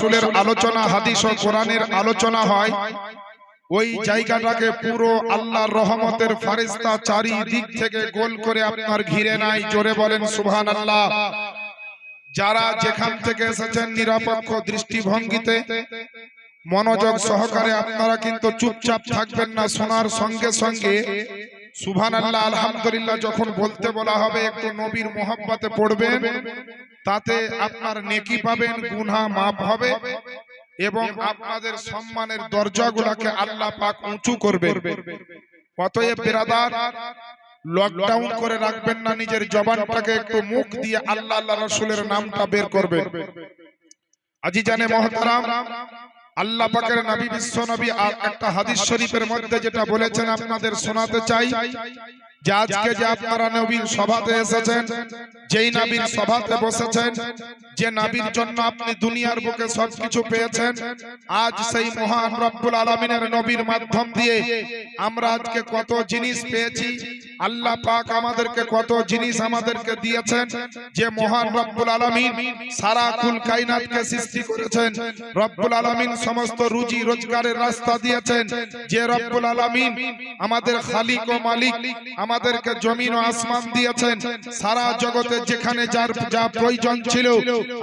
রাসূলের আলোচনা, হাদিস ও কোরআনের আলোচনা হয়, ওই জায়গাটাকে পুরো আল্লাহর রহমতের ফেরেশতা চারিদিক থেকে গোল করে আপনার ঘিরে নাই। জোরে বলেন সুবহানাল্লাহ। যারা যেখান থেকে এসেছেন নিরপেক্ষ দৃষ্টিভঙ্গিতে মনোযোগ সহকারে আপনারা কিন্তু চুপচাপ থাকবেন না, শোনার সঙ্গে সঙ্গে সুবহানাল্লাহ আলহামদুলিল্লাহ যখন বলতে বলা হবে একটু নবীর মহব্বতে পড়বেন, তাতে আপনার নেকি পাবেন, গুনাহ মাফ হবে এবং আপনাদের সম্মানের দরজাগুলোকে আল্লাহ পাক উঁচু করবেন। অতএব বিরাদার, লকডাউন করে রাখবেন না, নিজের জবানটাকে একটু মুখ দিয়ে আল্লাহ আল্লাহ রাসূলের নামটা বের করবেন। আজিজানে মুহতারাম, আল্লাহ পাকের নবী বিশ্ব নবী একটা হাদিস শরীফের মধ্যে যেটা বলেছেন আপনাদের শোনাতে চাই, যে আজকে যে আপনারা নবীর সভাতে এসেছেন, যেই নবীর সভাতে বসেছেন, যে নবীর জন্য আপনি দুনিয়ার বুকে সবকিছু পেয়েছেন, আজ সেই মহান রব্বুল আলামিনের নবীর মাধ্যম দিয়ে আমরা আজকে কত জিনিস পেয়েছি। আল্লাহ পাক আমাদেরকে কত জিনিস আমাদেরকে দিয়েছেন। যে মহান রব্বুল আলামিন সারা কুল কায়নাতকে সৃষ্টি করেছেন, রব্বুল আলামিন সমস্ত রুজি রোজগারের রাস্তা দিয়েছেন। যে রব্বুল আলামিন আমাদের খালিক ও মালিক, আমাদেরকে জমিন ও আসমান দিয়েছেন। সারা জগতে যেখানে যার যা প্রয়োজন ছিল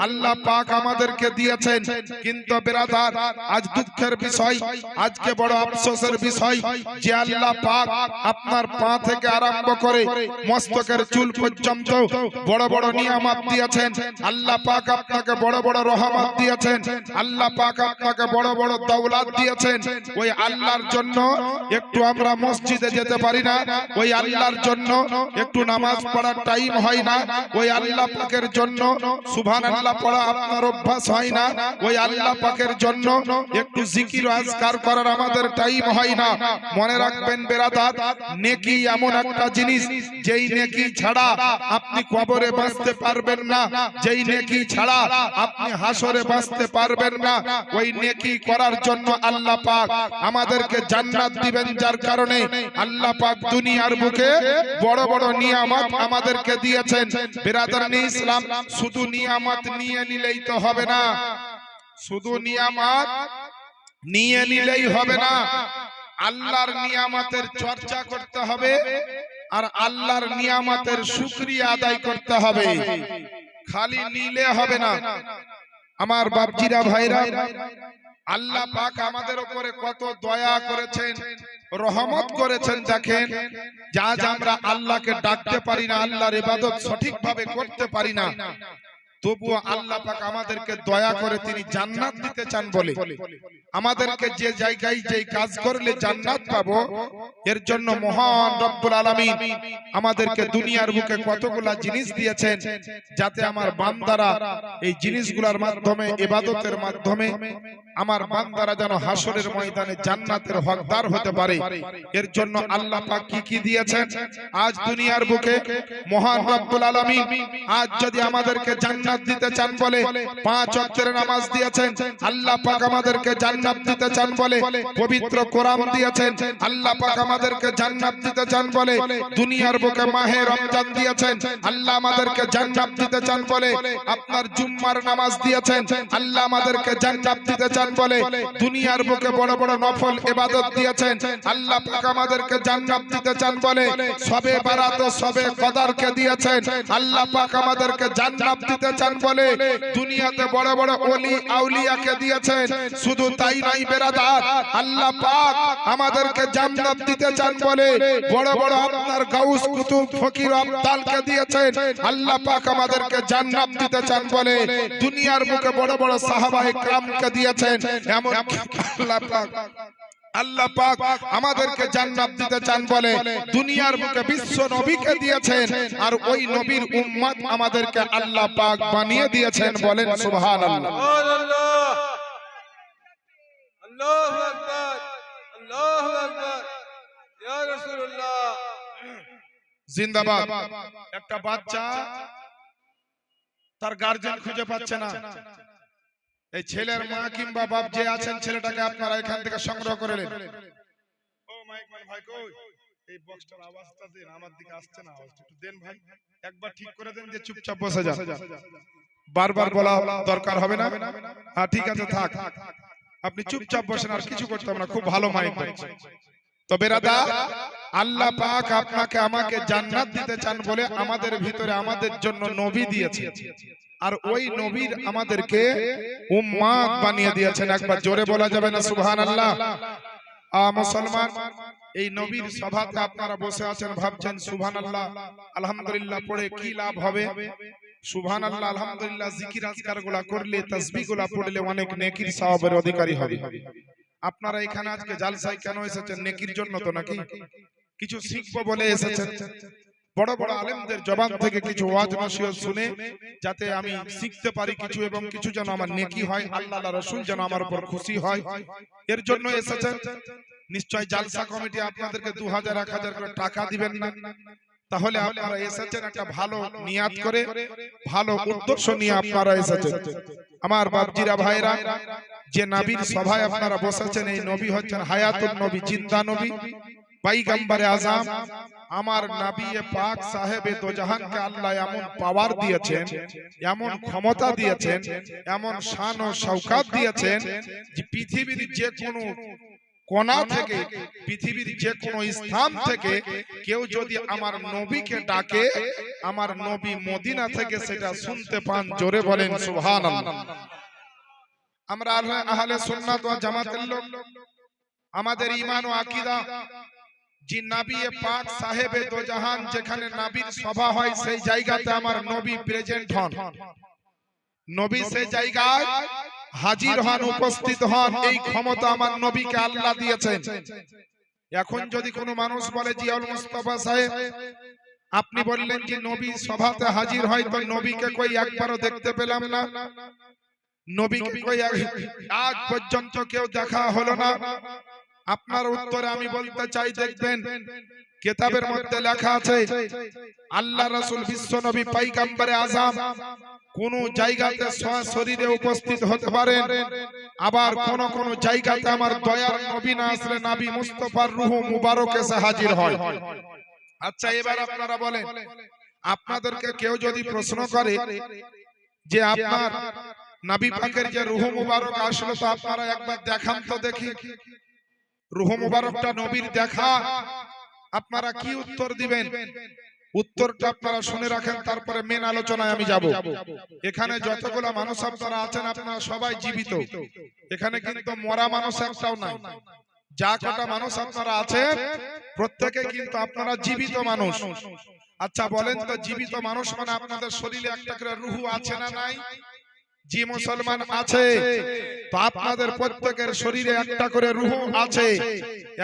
আল্লাহ পাক আমাদেরকে দিয়েছেন। কিন্তু বিরাদার, আজ দুঃখের বিষয়, আজকে বড় আফসোসের বিষয়, যে আল্লাহ পাক আপনার পা থেকে আরম্ভ করে মস্তকের চুল পর্যন্ত বড় বড় নিয়ামত দিয়েছেন। আল্লাহ পাক আপনাকে বড় বড় রহমত দিয়েছেন। আল্লাহ পাক আপনাকে বড় বড় দৌলত দিয়েছেন। ওই আল্লাহর জন্য একটু আমরা মসজিদে যেতে পারি না, ওই আল্লাহর জন্য একটু নামাজ পড়ার টাইম হয় না, ওই আল্লাহ পাকের জন্য সুবহানাল্লাহ পড়া আপনার অভ্যাস হয় না, ওই আল্লাহ পাকের জন্য একটু জিকির ও আজকার করার আমাদের টাইম হয় না। মনে রাখবেন বিরাদার, নেকি এমন একটা জিনিস, যেই নেকি ছাড়া আপনি কবরে বাঁচতে পারবেন না, যেই নেকি ছাড়া আপনি হাসরে বাঁচতে পারবেন না। ওই নেকি করার জন্য আল্লাহ পাক আমাদেরকে জান্নাত দিবেন, যার কারণে আল্লাহ পাক দুনিয়ার বুকে বড় বড় নিয়ামত আমাদেরকে দিয়েছেন। বিরাদরানি ইসলাম, শুধু নিয়ামত নিয়ে নিলেই তো হবে না, শুধু নিয়ামত নিয়ে নিলেই হবে না, আল্লাহর নিয়ামতের চর্চা করতে হবে আর আল্লাহর নিয়ামতের শুকরিয়া আদায় করতে হবে। খালি নিলে হবে না। আমার বাপজিরা ভাইরা, আল্লাহ পাক আমাদের উপরে কত দয়া করেছেন, রহমত করেছেন। দেখেন, যা যা আমরা আল্লাহকে ডাকতে পারি না, আল্লাহর ইবাদত সঠিকভাবে করতে পারি না, তবুও আল্লাহ পাক আমাদেরকে দয়া করে তিনি জান্নাত দিতে চান বলে আমাদেরকে যে জায়গায় যে কাজ করলে জান্নাত পাবো, এর জন্য মহান রব্বুল আলামিন আমাদেরকে দুনিয়ার বুকে কতগুলা জিনিস দিয়েছেন, যাতে আমার বান্দারা এই জিনিসগুলোর মাধ্যমে, ইবাদতের মাধ্যমে আমার বান্দারা যেন হাসরের ময়দানে জান্নাতের হকদার হতে পারে। এর জন্য আল্লাহ পাক কি কি দিয়েছেন আজ দুনিয়ার বুকে। মহান রব্বুল আলামিন আজ যদি আমাদেরকে জান্নাত দিতে চান বলে 5 ওয়াক্তের নামাজ দিয়েছেন। আল্লাহ পাক আমাদেরকে জান্নাত দিতে চান বলে পবিত্র কোরআন দিয়েছেন। আল্লাহ পাক আমাদেরকে জান্নাত দিতে চান বলে দুনিয়ার বুকে মাহে রমজান দিয়েছেন। আল্লাহ আমাদেরকে জান্নাত দিতে চান বলে আপনার জুম্মার নামাজ দিয়েছেন। আল্লাহ আমাদেরকে জান্নাত দিতে চান বলে দুনিয়ার বুকে বড় বড় নফল ইবাদত দিয়েছেন। আল্লাহ পাক আমাদেরকে জান্নাত দিতে চান বলে সবে বারাত, সবে কদরকে দিয়েছেন। আল্লাহ পাক আমাদেরকে জান্নাত দিতে চান বলে দুনিয়াতে বড় বড় ওলি আউলিয়াকে দিয়েছেন। শুধু তাই নয় বেরাদার, আল্লাহ পাক আমাদেরকে জান্নাত দিতে চান বলে বড় বড় আপনার গাউস কুতুব ফকির আবদালকে দিয়েছেন। আল্লাহ পাক আমাদেরকে জান্নাত দিতে চান বলে দুনিয়ার বুকে বড় বড় সাহাবায়ে কেরামকে দিয়েছেন। এমন আল্লাহ পাক আমাদেরকে জান্নাত দিতে চান বলে দুনিয়ার বুকে বিশ্ব নবীকে দিয়েছেন। আর ওই নবীর উম্মত আমাদেরকে আল্লাহ পাক বানিয়ে দিয়েছেন। বলেন সুবহানাল্লাহ। আল্লাহু আকবার, আল্লাহু আকবার, ইয়া রাসূলুল্লাহ জিন্দাবাদ। একটা বাচ্চা তার গার্জিয়ান খুঁজে পাচ্ছে না, এই ছেলের মা কিংবা বাপ যে আছেন, ছেলেটাকে আপনারা এখান থেকে সংগ্রহ করে নেন। ও মাইকম্যান ভাই কই, এই বক্সটার আওয়াজটা দেন, আমার দিকে আসছে না আওয়াজটা, একটু দেন ভাই, একবার ঠিক করে দেন যে চুপচাপ বসে যান, বারবার বলা দরকার হবে না। হ্যাঁ ঠিক আছে, থাক, আপনি চুপচাপ বসেন, আর কিছু করতে হবে না, খুব ভালো মাইক হচ্ছে। তো বেরাদা, আল্লাহ পাক আপনাকে আমাকে জান্নাত দিতে চান বলে আমাদের ভিতরে আমাদের জন্য নবী দিয়েছে, আর ওই নবীর আমাদেরকে উম্মাত বানিয়ে দিয়েছেন। একবার জোরে বলা যাবে না সুবহানাল্লাহ? মুসলমান, এই নবীর সভাতে আপনারা বসে আছেন, ভাবছেন সুবহানাল্লাহ আলহামদুলিল্লাহ পড়ে কি লাভ হবে। সুবহানাল্লাহ আলহামদুলিল্লাহ জিকির আজকারগুলো করলে, তাসবিহগুলো পড়লে অনেক নেকির সওয়াবের অধিকারী হবে। আপনারা এখানে আজকে জালসায় কেন এসেছেন? নেকির জন্য তো নাকি? কিছু শিখবো বলে এসেছেন? বড় বড় আলেমদের জবান থেকে কিছু ওয়াজ নসিহত শুনে যাতে আমি শিখতে পারি কিছু, এবং কিছু যেন আমার নেকি হয়, আল্লাহ রাসূল যেন আমার উপর খুশি হয়, এর জন্য এসেছেন। নিশ্চয় জালসা কমিটি আপনাদেরকে 2000 1000 করে টাকা দিবেন না, তাহলে আপনারা এসেছেন একটা ভালো নিয়াত করে, ভালো উদ্দেশ্য নিয়ে আপনারা এসেছেন। আমার বাপজিরা ভাইরা, যে নবীর সভায় আপনারা বসেছেন, এই নবী হচ্ছেন হায়াতুন নবী, জিন্দা নবী, পয়গম্বরে আযম। আমার নবী পাক সাহেবে দো জাহানকে আল্লাহ এমন পাওয়ার দিয়েছেন, এমন ক্ষমতা দিয়েছেন, এমন শান ও শওকত দিয়েছেন যে পৃথিবীর যে কোনো কোনা থেকে, পৃথিবীর যে কোনো স্থান থেকে কেউ যদি আমার নবীকে ডাকে, আমার নবী মদিনা থেকে সেটা শুনতে পান। জোরে বলেন সুবহানাল্লাহ। আমরা আহলে সুন্নাত ওয়াল জামাতের লোক, আমাদের ঈমান ও আকীদা, যে নবী পাক সাহেবে দো জাহান, যেখানে নবীর সভা হয় সেই জায়গাতে আমার নবী প্রেজেন্ট হন, নবী সেই জায়গায় হাজির হন, উপস্থিত হন। এই ক্ষমতা আমার নবীকে আল্লাহ দিয়েছেন। এখন যদি কোনো মানুষ বলে জিয়াউল মুস্তাফা সাহেব, আপনি বললেন যে নবী সভাতে হাজির হয়, তো নবীকে কই একবারও দেখতে পেলাম না, নবীকে কই আজ পর্যন্ত কেউ দেখা হলো না। আপনার উত্তরে আমি বলতে চাই, দেখবেন কিতাবের মধ্যে লেখা আছে আল্লাহ রাসূল বিশ্ব নবী পয়গম্বরে আযম কোন জায়গাতে সশরীরে উপস্থিত হতে পারেন, আবার কোন কোন জায়গাতে আমার দয়ার নবী না আসলে নবী মুস্তাফার রূহ মুবারক এসে হাজির হয়। আচ্ছা, এবার আপনারা বলেন, আপনাদেরকে কেউ যদি প্রশ্ন করে যে আপনার নবী পাকের যে রূহ মুবারক আসলো, তো আপনারা একবার দেখান তো দেখি, রূহ মুবারকটা নবীর দেখা, আপনারা কি উত্তর দিবেন? উত্তরটা আপনারা শুনে রাখেন, তারপরে মেন আলোচনায় আমি যাব। এখানে যতগুলো মানুষ আপনারা আছেন, আপনারা সবাই জীবিত, এখানে কিন্তু মরা মানুষ একটাও নাই। যা কটা মানুষ আপনারা আছেন প্রত্যেকে কিন্তু আপনারা জীবিত মানুষ। আচ্ছা বলেন তো, জীবিত মানুষ মানে আপনাদের শরীরে একটা করে রূহ আছে না নাই? জি মুসলমান, আছে। তো আপনাদের প্রত্যেকের শরীরে একটা করে রূহ আছে।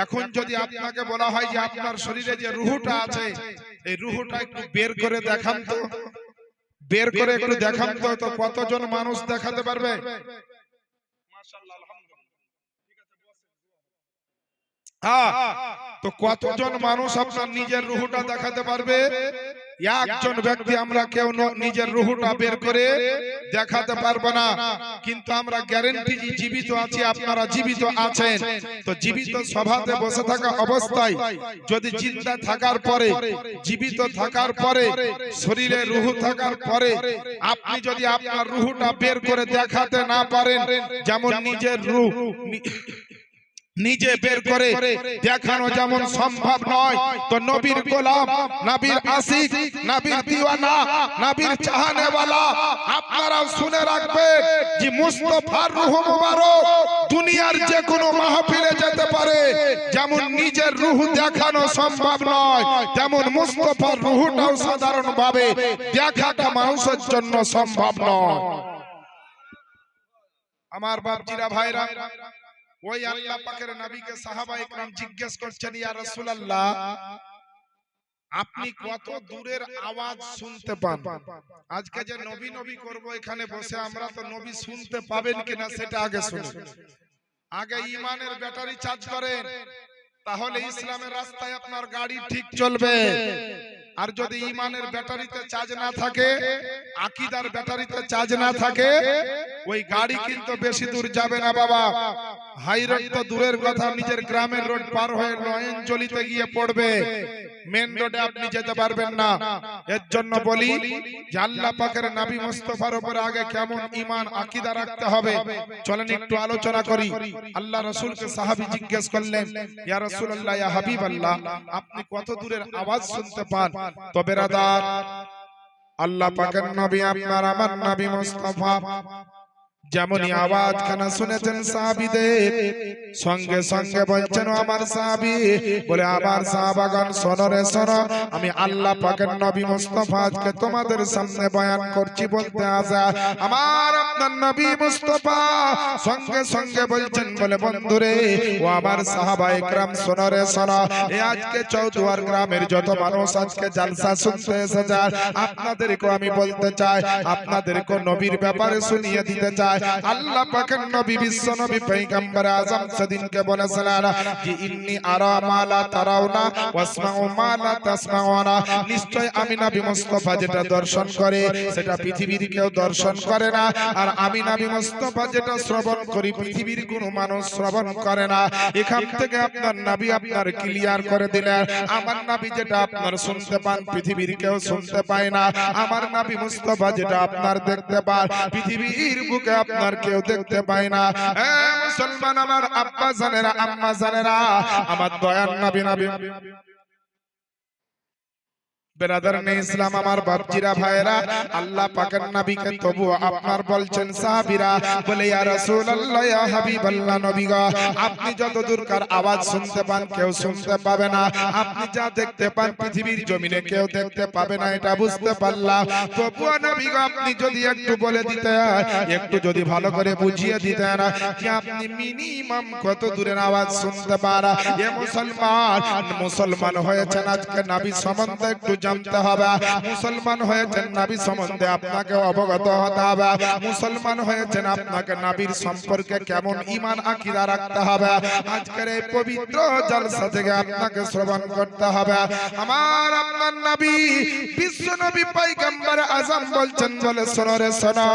এখন যদি আপনাকে বলা হয় যে আপনার শরীরে যে রূহটা আছে, এই রূহটা একটু বের করে দেখান তো, বের করে একটু দেখান তো, তো কতজন মানুষ দেখাতে পারবে? মাশাআল্লাহ, আলহামদুলিল্লাহ, ঠিক আছে, বসেন। হ্যাঁ, তো কতজন মানুষ আপনার নিজের রূহটা দেখাতে পারবে? একজন ব্যক্তি আমরা কেউ নিজের রূহটা বের করে দেখাতে পারবো না, কিন্তু আমরা গ্যারান্টি জীবিত আছি, আপনারা জীবিত আছেন। তো জীবিত সভাতে বসে থাকা অবস্থায় যদি জিন্দা থাকার পরে, জীবিত থাকার পরে, শরীরে রূহ থাকার পরে আপনি যদি আপনার রূহটা বের করে দেখাতে না পারেন, যেমন নিজের রূহ নিজে বের করে দেখানো যেমন সম্ভব নয়, তো নবীর গোলাম, নবীর আশিক, নবীর দিওয়ানা, নবীর চাহনেওয়ালা আপনারাও শুনে রাখবেন যে মুস্তাফার রূহ মুবারক দুনিয়ার যে কোনো মাহফিলে যেতে পারে, যেমন নিজের রূহ দেখানো সম্ভব নয়, তেমন মুস্তাফার রূহটাও সাধারণভাবে দেখাটা মানুষের জন্য সম্ভব নয়। আমার বাপজিরা ভাইরা, ওই আল্লাহ পাকের নবীকে সাহাবায়ে কেরাম জিজ্ঞেস করছেন, ইয়া রাসূলুল্লাহ আপনি কত দূরের আওয়াজ শুনতে পান? আজকে যে নবী নবী করব এখানে বসে, আমরা তো নবী শুনতে পাবেন কিনা সেটা আগে শুনুন। আগে ঈমানের ব্যাটারি চার্জ করেন, তাহলে ইসলামের রাস্তায় আপনার গাড়ি ঠিক চলবে। আর যদি ঈমানের ব্যাটারিতে চার্জ না থাকে, আকীদার ব্যাটারিতে চার্জ না থাকে, ওই গাড়ি কিন্তু বেশি দূর যাবে না বাবা। হাই রোড তো দূরের কথা, নিজের গ্রামের রোড পার হয়ে নয়নজলিতে গিয়ে পড়বে, মেন রোডে আপনি যেতে পারবেন না। এর জন্য বলি যে আল্লাহ পাকের নবী মুস্তাফার উপর আগে কেমন ঈমান আকীদা রাখতে হবে, চলেন একটু আলোচনা করি। আল্লাহ রাসূলকে সাহাবী জিজ্ঞেস করলেন, ইয়া রাসূলুল্লাহ, ইয়া হাবিবাল্লাহ, আপনি কত দূরের আওয়াজ শুনতে পান? তো বেরাদার, আল্লাহ পাকের নবী আপনার আমার নবী মুস্তাফা যেমনই আওয়াজ খানা শুনেছেন সাহাবীদের, সঙ্গে সঙ্গে বলছেন আমার সাহাবী, বলে আমার সাহাবাগণ শোনো রে শোনো, আমি আল্লাহ পাকের নবী মুস্তাফা আজকে তোমাদের সামনে বয়ান করছি বলতে আসা আমার আপনার নবী মুস্তাফা সঙ্গে সঙ্গে বলছেন, বলে বন্ধুরে ও আমার সাহাবা একরাম শোনো রে শোনো, এই আজকে চৌদুয়ার গ্রামের যত মানুষ আজকে জালসা শুনতে এসেছে, আপনাদেরকে আমি বলতে চাই, আপনাদেরকে নবীর ব্যাপারে শুনিয়ে দিতে চাই। আল্লাহ পাকের নবী বিশ্ব নবী পয়গম্বর আযম সেদিনকে বলেছিলেন যে ইন্নী আরা মা লা তারাউনা ওয়াসমাউ মা লা তাসমাউনা, নিশ্চয় আমি নবী মুস্তাফা যেটা দর্শন করে সেটা পৃথিবীর কেউ দর্শন করে না, আর আমি নবী মুস্তাফা যেটা শ্রবণ করি পৃথিবীর কোনো মানুষ শ্রবণ করে না। এখান থেকে আপনার নবী আপনার ক্লিয়ার করে দিলেন, আমার নবী যেটা আপনার শুনতে পান পৃথিবীর কেউ শুনতে পায় না, আমার নবী মুস্তাফা যেটা আপনার দেখতে পান পৃথিবীর বুকে আপনার কেউ দেখতে পায় না। মুসলমান আমার আব্বা জানেরা, আম্মা জানেরা, আমার দয়ার নবী নবী বেরাদার নে ইসলাম, আমার বাপজিরা ভাইরা, আল্লাহ পাকের নবীকে তবু আপনার বলছেন সাহাবীরা, বলে ইয়া রাসূলুল্লাহ, ইয়া হাবিবাল্লাহ, নবী গো আপনি যত দূরকার আওয়াজ শুনতে পান কেউ শুনতে পাবে না, আপনি যা দেখতে পান পৃথিবীর জমিনে কেউ দেখতে পাবে না, এটা বুঝতে পারলাম। তবু নবী গো আপনি যদি একটু বলে দিতেন, একটু যদি ভালো করে বুঝিয়ে দিতেন যে আপনি মিনিমাম কত দূরের আওয়াজ শুনতে পান। এ মুসলমান হয়েছেন আজকে নবী সম্বন্ধে একটু জানতে হবে, মুসলমান হয়েছেন নবী সম্বন্ধে আপনাকে অবগত হতে হবে, মুসলমান হয়েছেন আপনাকে নবীর সম্পর্কে কেমন ঈমান আকীদা রাখতে হবে, আজকের এই পবিত্র জলসা থেকে আপনাকে শ্রবণ করতে হবে। আমার আপনার নবী বিশ্ব নবী পয়গম্বর আযম বলছেন, বলে শোনো রে শোনো,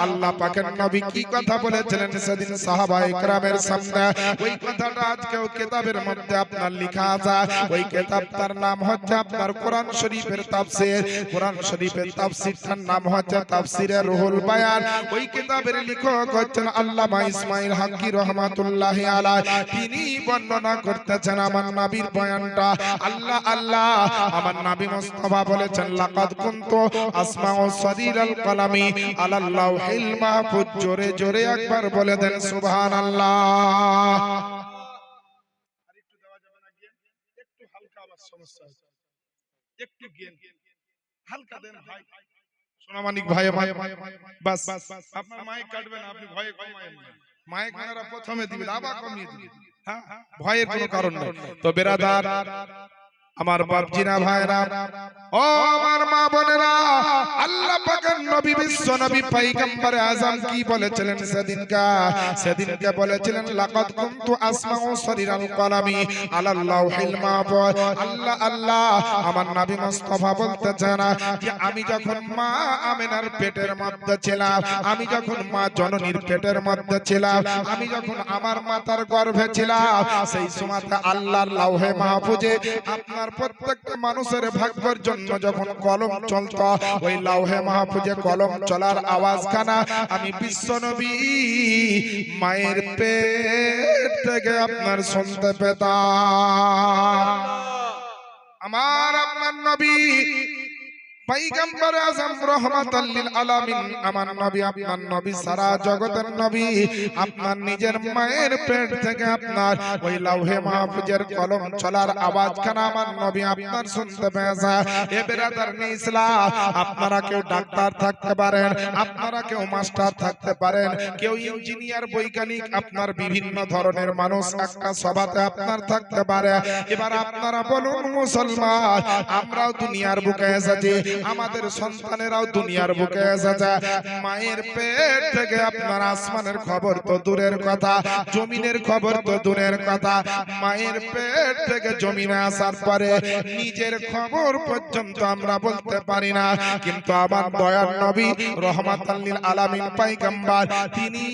আল্লাহ পাকের নবী কি কথা বলেছিলেন সেদিন সাহাবায়ে কেরামের সামনে, ওই কথাটা আজকেও কিতাবের মধ্যে আপনার লেখা আছে। ওই কিতাবটার নাম হচ্ছে আপনার কোরআন শরীফের তাফসীর। কোরআন শরীফের তাফসীরটার নাম হচ্ছে তাফসীরে রুহুল বায়ান। ওই কিতাবের লেখক হচ্ছেন আল্লামা ইসমাঈল হাক্কি রাহমাতুল্লাহি আলাইহি। তিনি বর্ণনা করতেছেন আমার নবীর বয়ানটা। আল্লাহ আল্লাহ আমার নবী মুস্তাফা বলেছেন, লাকাদ কুনতু আসমাউ সাদিরাল কালামি আলাল লাউহিল মাহফুজ। জোরে জোরে একবার বলে দেন সুবহানাল্লাহ। আরেকটু দেওয়া যাবে না, একটু হালকা আবার সমস্যা আছে, একটু গেন হালকা দেন ভাই, সোনামানিক ভাই, বাস আপনার মাইক কাটবেন, আপনি ভয়ে কমায়েন না, মাইক মারা প্রথমে দিবেন আবার কমিয়ে দিবেন, হ্যাঁ ভয়ের কোনো কারণ নেই। তো বেরাদার আমার বাপজিরা ভাইরা, ও আমার মা বোনেরা, আল্লাহ পাকের নবী বিশ্ব নবী পয়গম্বর আযম কি বলেছিলেন সেদিনকে বলেছিলেন, লাকাদ কুনতু আসমাউ সারিরাল কালামি আলাল লাউহিল মাহফুজ। আল্লাহ আল্লাহ আমার নবী মুস্তাফা বলতেছেন যে আমি যখন মা আমিনার পেটের মধ্যে ছিলাম, আমি যখন মা জননীর পেটের মধ্যে ছিলাম, আমি যখন আমার মাতার গর্ভে ছিলাম, সেই সময়তে আল্লাহর লাউহে মাহফুজে আপনার প্রত্যেকটা মানুষের ভাগ্যের জন্য যখন কলম চলত, ওই লাউহে মাহফুজে কলম চলার আওয়াজখানা আমি বিশ্ব নবী মায়ের পেট থেকে আপনার শুনতে পেতাম। আমার আপনার নবী পয়গম্বর আযম রাহমাতাল লিল আলামিন, আমার নবী আপনার নবী সারা জগতের নবী, আপনার নিজের মায়ের পেট থেকে আপনার ওই লাউহে মাহফুজের কলম চলার আওয়াজখানা আমার নবী আপনার শুনতে পেয়েছে। এ বেরাদার ইসলাম, আপনারা কেউ ডাক্তার থাকতে পারেন, আপনারা কেউ মাস্টার থাকতে পারেন, কেউ ইঞ্জিনিয়ার বৈজ্ঞানিক, আপনার বিভিন্ন ধরনের মানুষ একটা সভাতে আপনার থাকতে পারে। এবার আপনারা বলুন মুসলমান, আমরাও দুনিয়ার বুকে এসেছি, আমাদের সন্তানেরাও দুনিয়ার বুকে এসেছে। মায়ের পেট থেকে আপনার আসমানের খবর তো দূরের কথা, জমিনের খবর তো দূরের কথা, মায়ের পেট থেকে জমিনে আসার পরে নিজের খবর পর্যন্ত আমরা বলতে পারি না। কিন্তু আমার দয়ার নবী রহমাতাল লিল আলামিন পয়গম্বর তিনি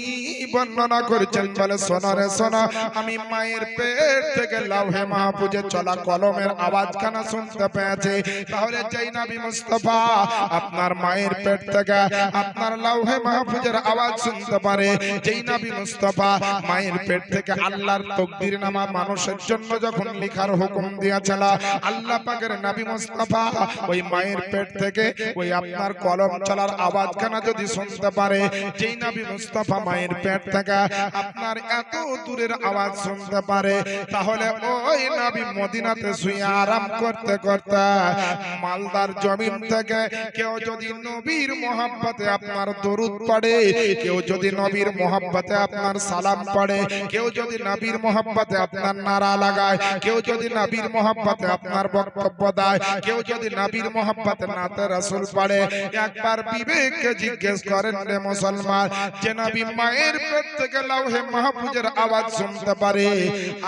বর্ণনা করেছেন, বলে শোনো রে শোনো, আমি মায়ের পেট থেকে লাউহে মাহফুজে চলা কলমের আওয়াজখানা শুনতে পেয়েছি। তাহলে যেই নবী মুস্তাফা আপনার মায়ের পেট থেকে আপনার লাউহে মাহফুজের আওয়াজ শুনতে পারে, যেই নবী মুস্তাফা মায়ের পেট থেকে আল্লাহর তাকদীরনামা মানুষের জন্য যখন লেখার হুকুম দিয়েছিল, আল্লাহ পাকের নবী মুস্তাফা ওই মায়ের পেট থেকে ওই আপনার কলম চলার আওয়াজখানা যদি শুনতে পারে, যেই নবী মুস্তাফা মায়ের পেট থেকে আপনার এত দূরের আওয়াজ শুনতে পারে, তাহলে ওই নবী মদিনাতে শুয়ে আরাম করতে করতে মালদার জমিন থেকে কেউ যদি নবীর মোহাব্বতে আপনার দরুদ পড়ে, কেউ যদি নবীর মোহাব্বতে আপনার সালাম পড়ে, কেউ যদি নবীর মোহাব্বতে আপনার নারা লাগায়, কেউ যদি নবীর মোহাব্বতে আপনার বক্তব্য দেয়, কেউ যদি নবীর মোহাব্বতে নাতে রাসূল পড়ে, একবার বিবেককে জিজ্ঞেস করেন রে মুসলমান, যে নবী মায়ের পেট থেকে লাউহে মাহফুজের আওয়াজ শুনতে পারে,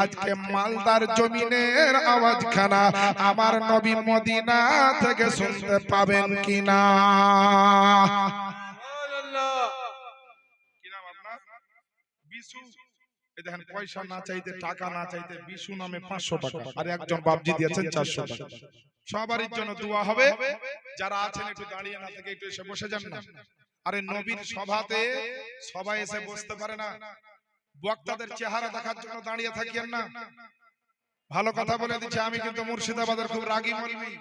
আজকে মালদার জমিনের আওয়াজখানা আমার নবী মদিনা থেকে শুনতে পাবেন কিনা? সুবহানাল্লাহ। কি নাম আপনার? বিশু। এই দেখেন, পয়সা না চাইতে, টাকা না চাইতে বিশু নামে 500 টাকা, আর একজন বাপজি দিয়েছেন 400 টাকা। সবারই জন্য দোয়া হবে। যারা আছেন একটু দাঁড়িয়ে না থেকে একটু এসে বসে যান না। আরে নবীর সভাতে সবাই এসে বসতে পারে না, বক্তাদের চেহারা দেখার জন্য দাঁড়িয়ে থাকিয়েন না। ভালো কথা বলে দিচ্ছে, আমি কিন্তু মুর্শিদাবাদের খুব রাগী মৌলবি।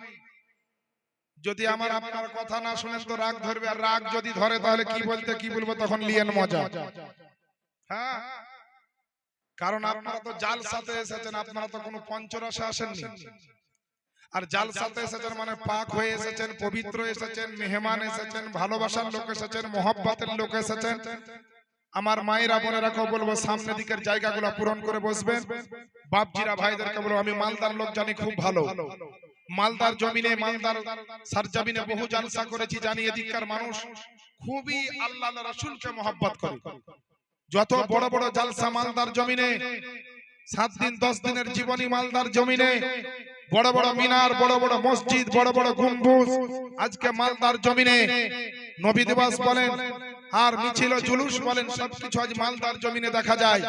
যদি আমার আপনার কথা না শুনেন তো রাগ ধরবে, আর রাগ যদি ধরে তাহলে কি বলতে কি বলবো তখন লিয়েন মজা। হ্যাঁ, কারণ আপনারা তো জালসাতে এসেছেন, আপনারা তো কোনো পঞ্চরসে আসেননি। আর জালসাতে এসেছেন মানে পাক হয়ে এসেছেন, পবিত্র এসেছেন, মেহমান এসেছেন, ভালোবাসার লোক এসেছেন, মোহব্বতের লোক এসেছেন। আমার মায়েরা বোনেরাকে বলবো সামনে দিকের জায়গাগুলো পূরণ করে বসবেন। বাপজিরা ভাইদেরকে বলবো, আমি মালদার লোক জানি খুব ভালো। মালদার জমিনে, মালদার সারজামিনে বহু জালসা করেছি, জানি এদিককার মানুষ খুবই আল্লাহ রাসূলকে মহব্বত করে। যত বড় বড় জালসা মালদার জমিনে, 7 দিন 10 দিনের জীবনী মালদার জমিনে, বড় বড় মিনার, বড় বড় মসজিদ, বড় বড় গম্বুজ, আজকে মালদার জমিনে নবী দিবস বলেন আর মিছিল জুলুস বলেন, সবকিছু আজ মালদার জমিনে দেখা যায়।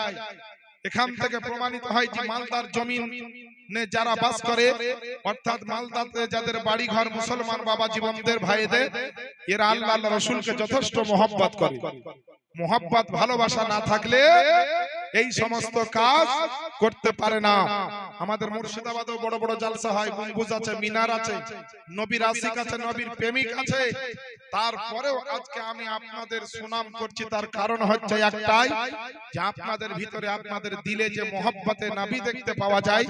এখান থেকে প্রমাণিত হয় যে মালদার জমিনে যারা বাস করে, অর্থাৎ মালদাতে যাদের বাড়ি ঘর মুসলমান বাবা জীবনদের ভাইদের, এরা আল্লাহ রাসূলকে যথেষ্ট মহব্বত করে। মোহাব্বত ভালোবাসা না থাকলে এই সমস্ত কাজ করতে পারে না। আমাদের মুর্শিদাবাদেও বড় বড় জালসা হয়, গম্বুজ আছে, মিনার আছে, নবীর আশিক আছে, নবীর প্রেমিক আছে। তারপরেও আজকে আমি আপনাদের সুনাম করছি, তার কারণ হচ্ছে একটাই, যে আপনাদের ভিতরে, আপনাদের দিলে যে মোহাব্বতে নবী দেখতে পাওয়া যায়,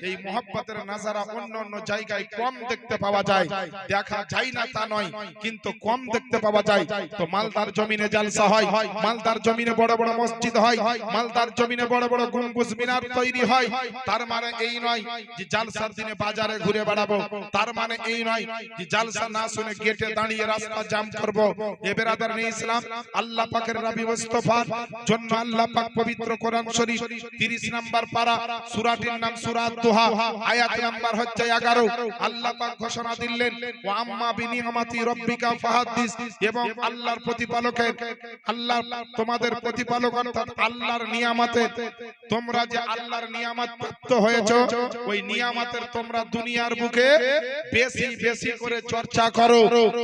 এই মোহাব্বতের নাজারা অন্য অন্য জায়গায় কম দেখতে পাওয়া যায়। দেখা যায় না তা নয়, কিন্তু কম দেখতে পাওয়া যায়। তো মালদার জমিনে জালসা হয়, মালদার জমিনে বড় বড় মসজিদ হয়, মালদার জমিনে বড় বড় গম্বুজ মিনার তৈরি হয়। তার মানে এই নয় যে জালসার দিনে বাজারে ঘুরে বেড়াবো, তার মানে এই নয় যে জালসা না শুনে গেটে দাঁড়িয়ে রাস্তা জাম করব। এ বেরাদার নেই ইসলাম, আল্লাহ পাকের নবী মুস্তাফার জন্য আল্লাহ পাক পবিত্র কোরআন শরীফ 30 নম্বর পারা, সূরাটির নাম সূরা দুহা, আয়াত নাম্বার হচ্ছে 11। আল্লাহ পাক ঘোষণা দিলেন, ওয়া আম্মা বিনিয়ামাতি রাব্বিকা ফাহাদিস, এবং আল্লাহর প্রতিপালকের, আল্লাহ তোমাদের প্রতিপালক অর্থাৎ আল্লাহর নিয়ামতে তোমরা যে আল্লাহর নিয়ামত প্রাপ্ত হয়েছো, ওই নিয়ামতের তোমরা দুনিয়ার বুকে বেশি বেশি করে চর্চা করো,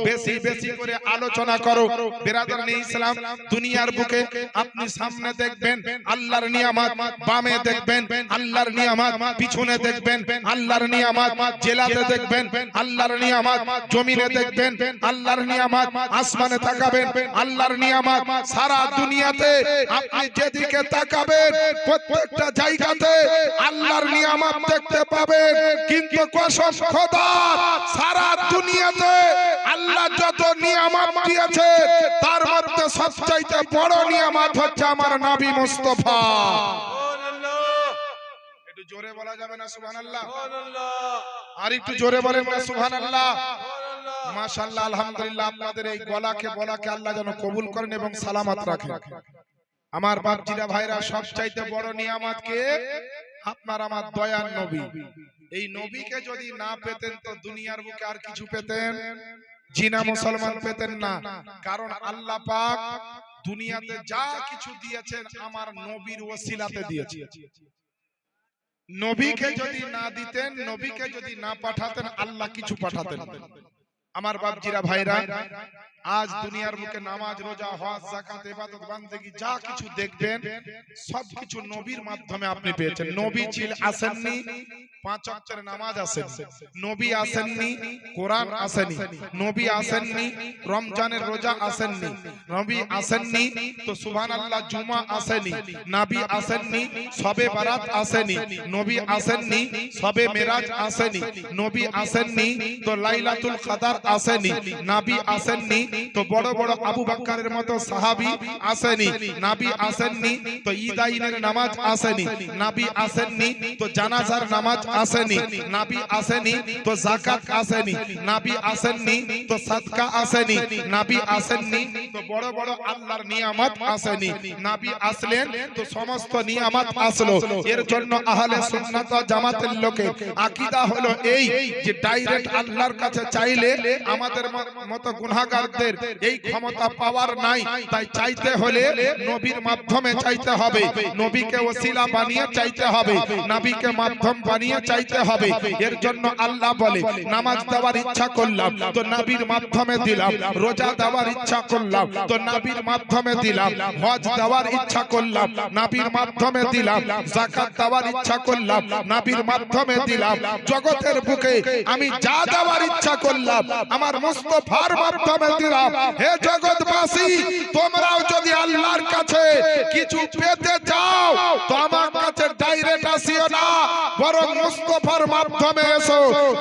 বেশি বেশি করে আলোচনা করো। বেরাদার নেই ইসলাম, দুনিয়ার বুকে আপনি সামনে দেখবেন আল্লাহর নিয়ামত, বামে দেখবেন আল্লাহর নিয়ামত, পিছনে দেখবেন আল্লাহর নিয়ামত, জেলাতে দেখবেন আল্লাহর নিয়ামত, জমিনে দেখবেন আল্লাহর নিয়ামত, আসমানে তাকাবেন আল্লাহর নিয়ামত। সারা দুনিয়াতে আপনি যেদিকে তাকাবেন প্রত্যেকটা জায়গাতে আল্লাহর নিয়ামত দেখতে পাবেন। কিন্তু কসম খোদার, সারা দুনিয়াতে আল্লাহ যত নিয়ামত দিয়েছে তার মধ্যে সবচাইতে বড় নিয়ামত হচ্ছে আমার নবী মুস্তাফা। সুবহানাল্লাহ। একটু জোরে বলা যাবে না সুবহানাল্লাহ? সুবহানাল্লাহ আর একটু জোরে বলেন না সুবহানাল্লাহ? সুবহানাল্লাহ মাশাআল্লাহ, আলহামদুলিল্লাহ। আপনাদের এই গলাকে আল্লাহ যেন কবুল করেন এবং সালামত রাখেন। আমার বাপজিরা ভাইরা, সবচাইতে বড় নিয়ামত কে? আপনার আমার দয়ার নবী। এই নবীকে যদি না পেতেন তো দুনিয়ার বুকে আর কিছু পেতেন? জিনা মুসলমান পেতেন না। কারণ আল্লাহ পাক দুনিয়াতে যা কিছু দিয়েছেন আমার নবীর ওসিলাতে দিয়েছেন। নবীকে যদি না দিতেন, নবীকে যদি না পাঠাতেন, আল্লাহ কিছু পাঠাতেন না। আমার বাপজিরা ভাইরা, আজ দুনিয়ার বুকে নামাজ, রোজা, হজ, যাকাত, ইবাদত, বান্দেগী যা কিছু দেখবেন সবকিছু নবীর মাধ্যমে আপনি পেয়েছেন। নবী আসেননি, 5 ওয়াক্তের নামাজ আসেন, নবী আসেননি, কোরআন আসেনি, নবী আসেননি, রমজানের রোজা আসেননি, নবী আসেননি তো সুবহানাল্লাহ জুমা আসেনি, নবী আসেননি, শবে বারাত আসেনি, নবী আসেননি, শবে মেরাজ আসেনি, নবী আসেননি তো লাইলাতুল কদর আসেনি, নবী আসেননি তো বড় বড় আবু বকরের মতো সাহাবী আসেনি, নবী আসেননি তো ঈদাইনের নামাজ আসেনি, নবী আসেননি তো জানাজার নামাজ আসেনি, নবী আসেনি তো যাকাত আসেনি, নবী আসেননি তো সাদকা আসেনি, নবী আসেননি তো বড় বড় আল্লাহর নিয়ামত আসেনি। নবী আসলেন তো সমস্ত নিয়ামত আসলো। এর জন্য আহলে সুন্নাত ওয়াল জামাতের লোকের আকীদা হলো এই যে ডাইরেক্ট আল্লাহর কাছে চাইলে আমাদের মতো গুনাহগারদের এই ক্ষমতা পাওয়ার নাই। তাই চাইতে হলে নবীর মাধ্যমে চাইতে হবে, নবীকে ওসিলা বানিয়ে চাইতে হবে, নবীকে মাধ্যম বানিয়ে চাইতে হবে। এর জন্য আল্লাহ বলে, নামাজ দেওয়ার ইচ্ছা করলাম তো নবীর মাধ্যমে দিলাম, রোজা দেওয়ার ইচ্ছা করলাম তো নবীর মাধ্যমে দিলাম, হজ দেওয়ার ইচ্ছা করলাম নবীর মাধ্যমে দিলাম, যাকাত দেওয়ার ইচ্ছা করলাম নবীর মাধ্যমে দিলাম। জগতের বুকে আমি যা দেওয়ার ইচ্ছা করলাম আমার মুস্তাফার মাধ্যমে দিলাম। হে জগৎবাসী, তোমরাও যদি আল্লাহর কাছে কিছু পেতে চাও তো আমার কাছে ডাইরেক্ট আসিও না, বরং মুস্তাফার মাধ্যমে এসো।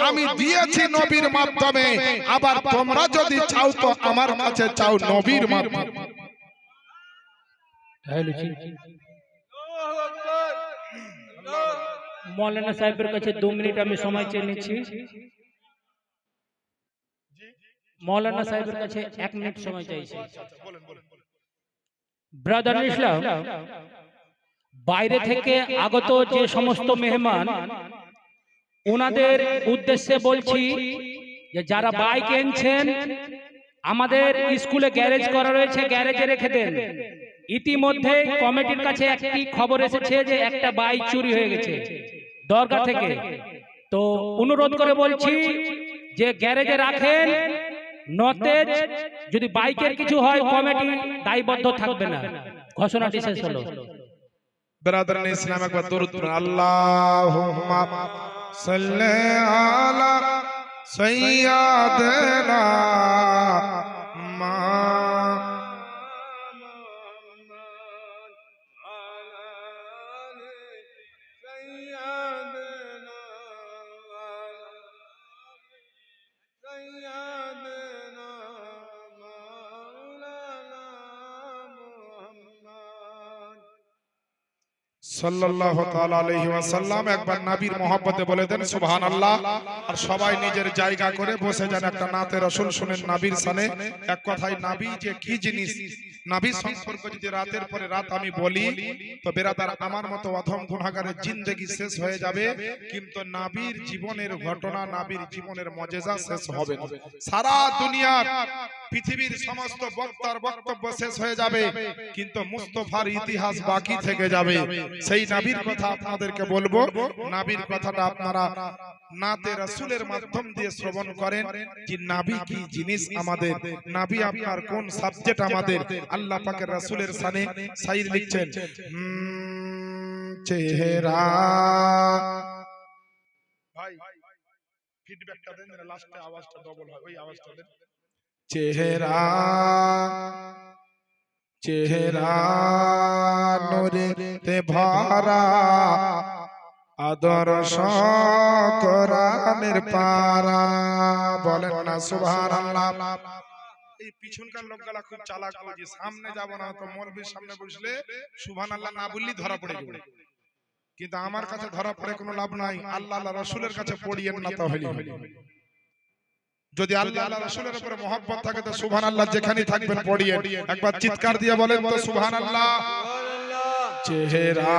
আমি দিয়েছি নবীর মাধ্যমে, আবার তোমরা যদি চাও তো আমার কাছে চাও নবীর মাধ্যমে। আল্লাহু আকবার আল্লাহ মৌলানা সাহেবের কাছে 2 মিনিট আমি সময় চেয়ে নিচ্ছি। মৌলানা সাহেবের কাছে 1 মিনিট সময় চাইছি। ব্রাদার ইসলাম, বাইরে থেকে আগত যে সমস্ত মেহমান ওনাদের উদ্দেশ্যে বলছি যে যারা বাইক এনেছেন, আমাদের স্কুলে গ্যারেজ করা রয়েছে, গ্যারেজে রেখে দেন। ইতিমধ্যে কমিটির কাছে একটি খবর এসেছে যে একটা বাইক চুরি হয়ে গেছে দরগা থেকে। তো অনুরোধ করে বলছি যে গ্যারেজে রাখেন, নতেজ যদি বাইকের কিছু হয় কমিটি দায়বদ্ধ থাকবে না। ঘোষণাটি শেষ হলো। ব্রাদার ইসলাম, একবার দরুদ পড়ুন। আল্লাহুম্মা সাল্লি আলা সাইয়্যিদিনা সাল্লাল্লাহু তাআলা আলাইহি ওয়াসাল্লাম। একবার নবীর মহব্বতে বলে দেন সুবহানাল্লাহ। আর সবাই নিজের জায়গা করে বসে যান, একটা নাতে রাসূল শুনেন নবীর শানে। এক কথায় নবী যে কি জিনিস, নবী সম্পর্কে যদি রাতের পরে রাত আমি বলি তো বেরাদার আমার মতো অধম গুনাহগারের জিন্দেগি শেষ হয়ে যাবে, কিন্তু নবীর জীবনের ঘটনা, নবীর জীবনের মুজিজা শেষ হবে না। সারা দুনিয়ার পৃথিবীর সমস্ত বক্তার বক্তব্য শেষ হয়ে যাবে, কিন্তু মুস্তাফার ইতিহাস বাকি থেকে যাবে। সেই নবীর কথা আপনাদেরকে বলবো। নবীর কথাটা আপনারা নাতে রাসূলের মাধ্যম দিয়ে শ্রবণ করেন যে নবী কি জিনিস, আমাদের নবী আপনার কোন সাবজেক্ট। আমাদের আল্লাহ পাকের রাসূলের শানে শায়র লিখছেন, চেহারা ভাই ফিডব্যাকটা দেন, লাস্টে আওয়াজটা ডবল হয়, ওই আওয়াজটা দেন। চেহারা চেহারা নূরে তে ভরা, আদর্শ কোরআনের পারা। বলেন না সুবহানাল্লাহ। এই পিছনকার লোকগুলা খুব চালাক, বুঝি সামনে যাব না তো মৌলবীর সামনে বসলে সুবহানাল্লাহ না বললি ধরা পড়ে যাবে। কিন্তু আমার কাছে ধরা পড়ে কোনো লাভ নাই, আল্লাহ আল্লাহ রাসূলের কাছে পড়িয়েন না তাহলে। যদি আল্লাহ আল্লাহ রাসূলের উপরে মহব্বত থাকে তো সুবহানাল্লাহ যেখানেই থাকবেন পড়িয়েন। একবার চিৎকার দিয়ে বলেন তো সুবহানাল্লাহ। চেহারা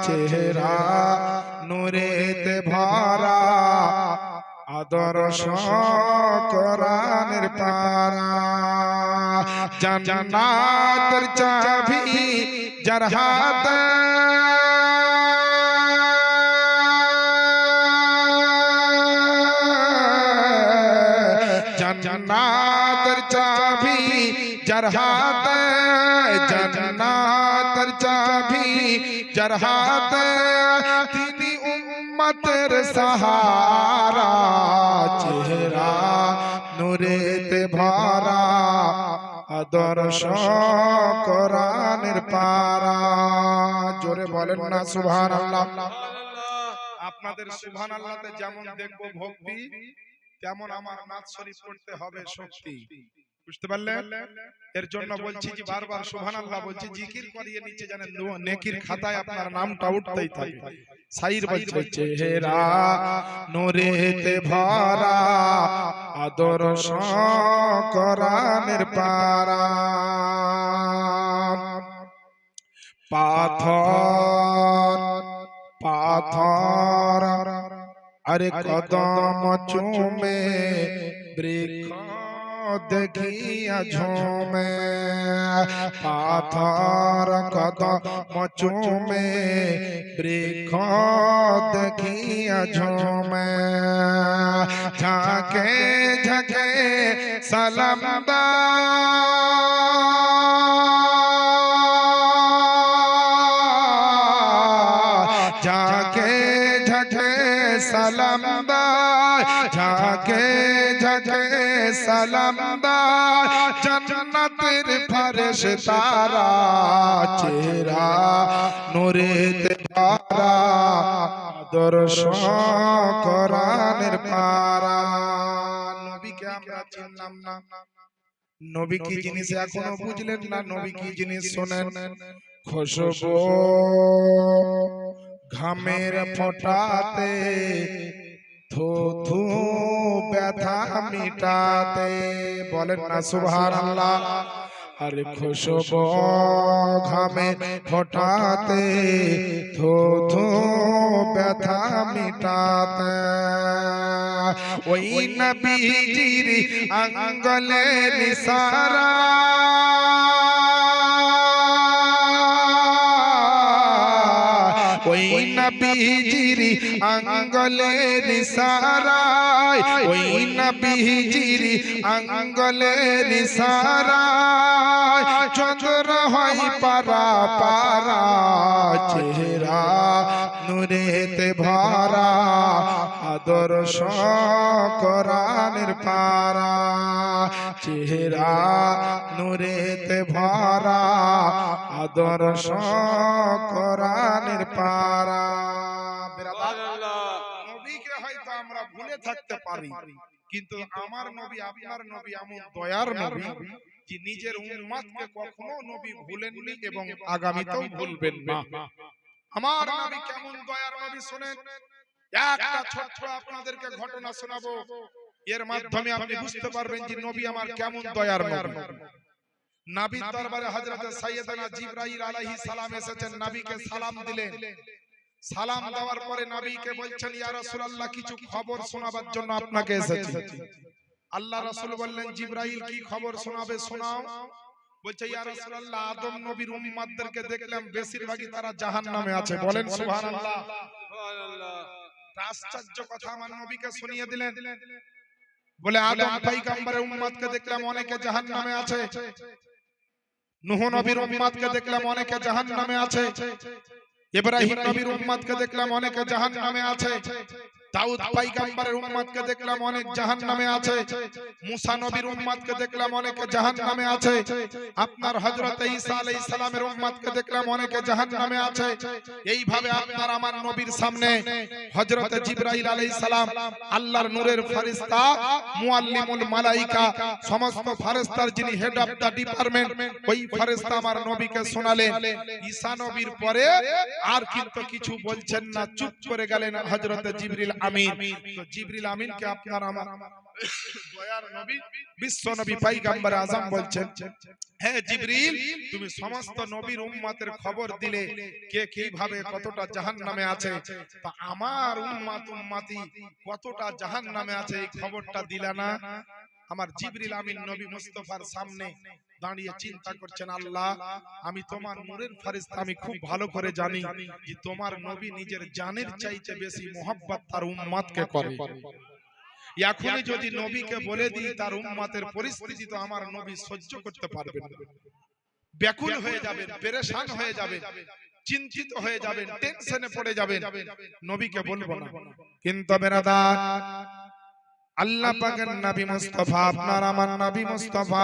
চেহারা নূরেতে ভরা, আদর্শ কোরআনের পারা, জান্নাতের চাবি যার হাতে, জান্নাতের চাবি যার হাতে, জান্নাতের চাবি যার হাতে, তিনি উম্মতের সাহারা, চেহারা নূরেতে ভরা, আদর্শ কোরআনের পারা। জোরে বলেন না সুবহানাল্লাহ। আপনাদের সুবহানাল্লাহতে যেমন দেখবো ভক্তি, তেমন আমার নাচ শরীফ পড়তে হবে শক্তি। বুঝতে পারলেন? এর জন্য বলছি যে বারবার সুবহানাল্লাহ বলছি, জিকির করিয়ে নিচে জানেন নেকির খাতায় আপনার নামটা উঠতেই থাকে। শাইর বলছে চেহারা নূরেতে ভরা, আদর্শ কোরআনের পারা, পাথর পাথর আরে কদম চুমে, বৃক্ষ দেখিয়া ঝুমে, পাথর কদম চুমে, বৃক্ষ দেখিয়া ঝুমে, ঝাঁকে ঝাঁকে সালাম দা, ঝাঁকে ঝাঁকে সালাম দায়, ঝাঁকে ঝাঁকে সালাম দায়, জান্নাতের ফেরেশতারা, চেহারা নূরেতে ভরা, আদর্শ কোরআনের পারা। নবীকে আমরা চিনলাম না, নবী কি জিনিস এখনো বুঝলেন না, নবী কি জিনিস শোনেন। খুশবু ঘামের ফোঁটাতে, থু থু ব্যথা মিটাতে, বলেন না সুবহানাল্লাহ। আরে খুশবু ঘামের ফোঁটাতে, থু থু ব্যথা মিটাতে, ওই নবীজির আঙ্গুলের ইশারা, ওই নবীজির আঙ্গুলের ইশারায়, ওই নবীজির আঙ্গুলের ইশারায়, চন্দ্র হয় পারা পারা, চেহারা নূরেতে ভরা, আদর্শ কোরআনের পারা, চেহারা নূরেতে ভরা, আদর্শ কোরআনের পারা। নবীকে হয়তো আমরা ভুলে থাকতে পারি, কিন্তু আমার নবী আপনার নবী এমন দয়ার নবী যে নিজের উম্মতকে কখনো নবী ভুলেননি এবং আগামীতেও ভুলবেন না। আমার নবী কেমন দয়ার নবী শুনেন। একটা ছোট্ট আপনাদেরকে ঘটনা শোনাবো, এর মাধ্যমে আপনি বুঝতে পারবেন যে নবী আমার কেমন দয়ার নবী। নবীর দরবারে হযরত সাইয়েদনা জিবরাইল আলাইহিস সালাম এসেছেন, নবীকে সালাম দিলেন। সালাম দেওয়ার পরে নবীকে বলছেন, ইয়া রাসূলুল্লাহ, কিছু খবর শোনাবার জন্য আপনাকে এসেছি। আল্লাহ রাসূল বললেন, জিবরাইল কি খবর শোনাবে, শোনাও। বলছে, ইয়া রাসূলুল্লাহ, আদম নবীর উম্মতদেরকে দেখলাম বেশিরভাগই তারা জাহান্নামে আছে। বলেন সুবহানাল্লাহ। সুবহানাল্লাহ। আশ্চর্য কথা আমার নবীকে শুনিয়ে দিলেন। বলে, আদম পয়গম্বরের উম্মতকে দেখলাম অনেকে জাহান্নামে আছে, নূহ নবীর উম্মতকে দেখলাম অনেকে জাহান্নামে আছে, ইব্রাহিম নবীর উম্মতকে দেখলাম অনেকে জাহান্নামে আছে, দাউদ পয়গম্বরের উম্মতকে দেখলাম অনেক জাহান্নামে আছে, মুসা নবীর উম্মতকে দেখলাম অনেকে জাহান্নামে আছে, আপনার হযরত ঈসা আলাইহিস সালামের উম্মতকে দেখলাম অনেকে জাহান্নামে আছে। এইভাবে আপনার আমার নবীর সামনে হযরত জিবরাইল আলাইহিস সালাম আল্লাহর নূরের ফেরেশতা, মুআল্লিমুল মালায়েকা, সমস্ত ফেরেশতার যিনি হেড অফ দা ডিপার্টমেন্ট, ওই ফেরেশতা আমার নবীকে শোনালেন। ঈসা নবীর পরে আর কিন্তু কিছু বলছেন না, চুপ করে গেলেন হযরত জিবরিল আমিন। তো জিবরিল আমিনকে আপনার আমার দয়ার নবী বিশ্ব নবী পয়গম্বর আযম বলছেন, হে জিবরিল, তুমি সমস্ত নবীর উম্মতের খবর দিলে কে কিভাবে কতটা জাহান্নামে আছে, তা আমার উম্মতি কতটা জাহান্নামে আছে এই খবরটা দিলা না? আমার জিবরিল আমিন নবী মুস্তাফার সামনে দাঁড়িয়ে চিন্তা করছেন, আল্লাহ, আমি তোমার নূরের ফেরেশতা, আমি খুব ভালো করে জানি যে তোমার নবী নিজের জানের চাইতে বেশি মোহাব্বত তার উম্মতকে করে। এখনই যদি নবীকে বলে দিই তার উম্মতের পরিস্থিতি তো আমার নবী সহ্য করতে পারবেন না, ব্যাকুল হয়ে যাবেন, পেরেশান হয়ে যাবেন, চিন্তিত হয়ে যাবেন, টেনশনে পড়ে যাবেন, নবীকে বলবো না। কিন্তু বেরাদার, আল্লাহ পাকের নবী মুস্তাফা, আপনার আমার নবী মুস্তাফা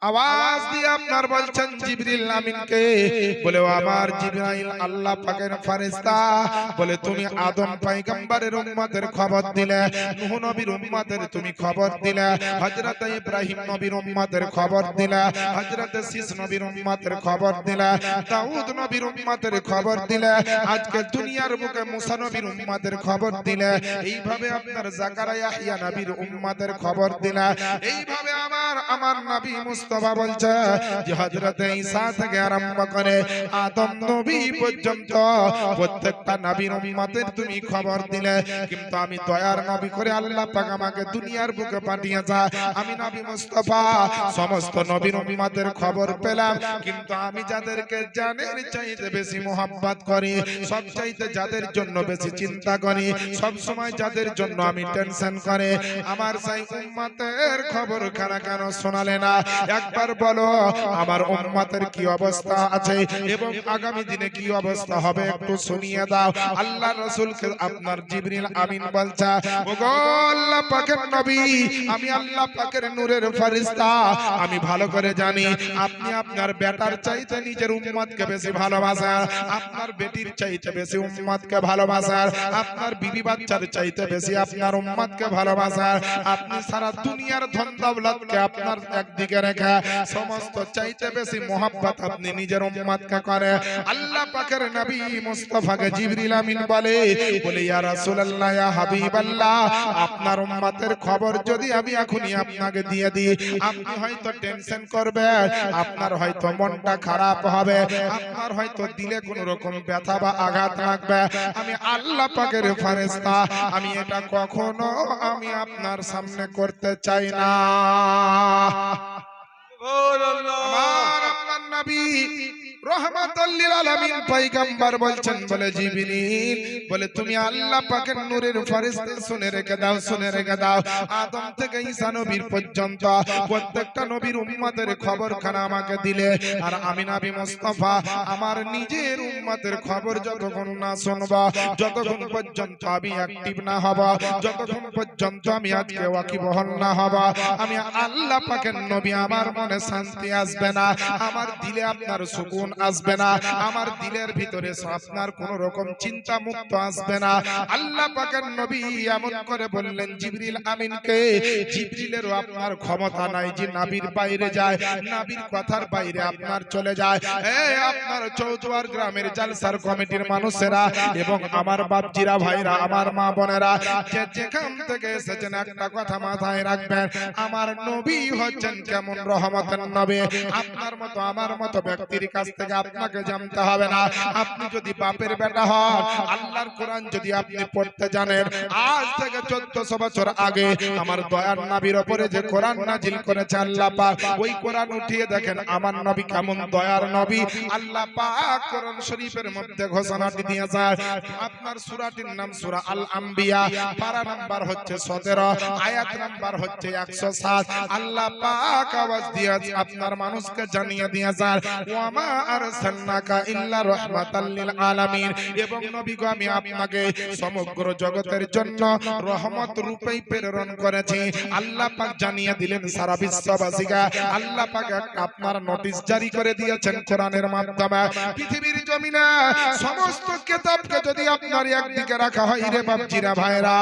আওয়াজ দিয়ে আপনার বলছেন জিবরিল আমিনকে, বলে ও আমার জিবরাইল, আল্লাহ পাকের ফেরেশতা, বলে তুমি আদম পয়গম্বরের উম্মতের খবর দিলে, নূহ নবীর উম্মতের তুমি খবর দিলে, হযরত ইব্রাহিম নবীর উম্মতের খবর দিলে, হযরত শীস নবীর উম্মতের খবর দিলে, দাউদ নবীর উম্মতের খবর দিলে, আজকে দুনিয়ার বুকে মুসা নবীর উম্মতের খবর দিলে, এইভাবে আপনার জাকারিয়া ইয়াহইয়া নবীর উম্মতের খবর দিলে, এইভাবে আমার নবী মুস্তাফা বলছে যে হযরত ঈসা থেকে আরম্ভ করে আদম নবী পর্যন্ত প্রত্যেকটা নবীর উম্মতের তুমি খবর দিলে। কিন্তু আমি দয়ার নবী করে আল্লাহ পাক আমাকে দুনিয়ার বুকে পাঠিয়েছে, আমি নবী মুস্তাফা সমস্ত নবীর উম্মতের খবর পেলাম। কিন্তু আমি যাদেরকে জানের চাইতে বেশি মোহাব্বত করি, সব চাইতে যাদের জন্য বেশি চিন্তা করি, সব সময় যাদের জন্য আমি টেনশন করে, আমার সেই উম্মতের খবর খানা কেন শোনালে না? একবার বলো আমার উম্মতের কি অবস্থা আছে এবং আগামী দিনে কি অবস্থা হবে একটু শুনিয়ে দাও। আল্লাহ রাসূলকে আপনার জিবরিল আমিন বলছে, ওগো আল্লাহ পাকের নবী, আমি আল্লাহ পাকের নূরের ফেরেশতা, আমি ভালো করে জানি আপনি আপনার বেটার চাইতে নিজের উম্মতকে বেশি ভালোবাসেন, আপনার বেটির চাইতে বেশি উম্মতকে ভালোবাসেন, আপনার বিবি বাচ্চার চাইতে বেশি আপনার উম্মতকে ভালোবাসেন, আপনি সারা দুনিয়ার ধন দৌলতকে আপনার একদিকে রেখে সমস্ত চাইতে বেশি মোহাব্বত আপনি নিজের উম্মতকে করে। আল্লাহ পাকের নবী মুস্তাফাকে জিবরিল আমিন বলে ইয়া রাসূলুল্লাহ, ইয়া হাবিবাল্লাহ, আপনার উম্মতের খবর যদি আমি এখনি আপনাকে দিয়ে দিই, আপনি হয়তো টেনশন করবেন, আপনার হয়তো মনটা খারাপ হবে, আপনার হয়তো দিলে কোনো রকম ব্যথা বা আঘাত লাগবে। আমি আল্লাহ পাকের ফেরেশতা, আমি এটা কখনো আমি আপনার সামনে করতে চাই না। আমার আল্লাহর নবী রহমাতুল লিল আলামিন পয়গম্বর বলছেন, বলে জিবরিল, বলে তুমি আল্লাহ পাকের নূরের ফেরেশতা, শুনে রেখে দাও, শুনে রেখে দাও, আদম থেকে ঈসা নবীর পর্যন্ত প্রত্যেকটা নবীর উম্মতের খবরখানা আমাকে দিলে, আর আমি নবী মুস্তাফা আমার নিজের উম্মতের খবর যতক্ষণ না শুনব, যতক্ষণ পর্যন্ত আমি অ্যাক্টিভ না হব, যতক্ষণ পর্যন্ত আমি আজকে ওয়াকিবহাল না হব, আমি আল্লাহ পাকের নবী আমার মনে শান্তি আসবে না, আমার দিলে আপনার সুকুন আসবে না, আমার দিলের ভিতরে আপনার কোন রকম চিন্তা মুক্ত আসবে না। আল্লাহ পাকের নবী এমন করে বললেন জিবরিল আমিনকে, জিবরিলেরও আপনার ক্ষমতা নাই যে নবীর বাইরে যায়, নবীর কথার বাইরে আপনার চলে যায়। এই আপনার চৌচুয়ার গ্রামের জালসার কমিটির মানুষেরা এবং আমার বাপজিরা ভাইরা, আমার মা বোনেরা, যে যেখান থেকে এসেছেন একটা কথা মাথায় রাখবেন, আমার নবী হচ্ছেন কেমন রহমতের নবী। আপনার মতো আমার মতো ব্যক্তির কাছ থেকে আপনাকে জানতে হবে না। আপনি যদি বাপের বেটা হন, আল্লাহর কোরআন যদি আপনি পড়তে জানেন, আজ থেকে 1400 বছর আগে আমার দয়ার নবীর উপরে যে কোরআন নাজিল করেছে আল্লাহ পাক, ওই কোরআন উঠিয়ে দেখেন আমার নবী কেমন দয়ার নবী। আল্লাহ পাক কোরআন শরীফের মধ্যে ঘোষণাটি দিয়েছে, আপনার সূরাটির নাম সূরা আল আম্বিয়া, পারা নাম্বার হচ্ছে 17, আয়াত নাম্বার হচ্ছে 107। আল্লাহ পাক আওয়াজ দিয়ে আপনার মানুষকে জানিয়ে দিয়েছে, ওয়ামা আরসালনাকা ইল্লা রাহমাতাল লিল আলামিন। এবং নবী গো আমি আপনাকে সমগ্র জগতের জন্য রহমত রূপেই প্রেরণ করেছি। আল্লাহ পাক জানিয়ে দিলেন সারা বিশ্ববাসীকে। আল্লাহ পাক আপনার নোটিশ জারি করে দিয়েছেন কোরআনের মাধ্যমে। পৃথিবীর জমিনে সমস্ত কিতাবকে যদি আপনার একদিকে রাখা হয় রে বাপজিরা ভাইরা,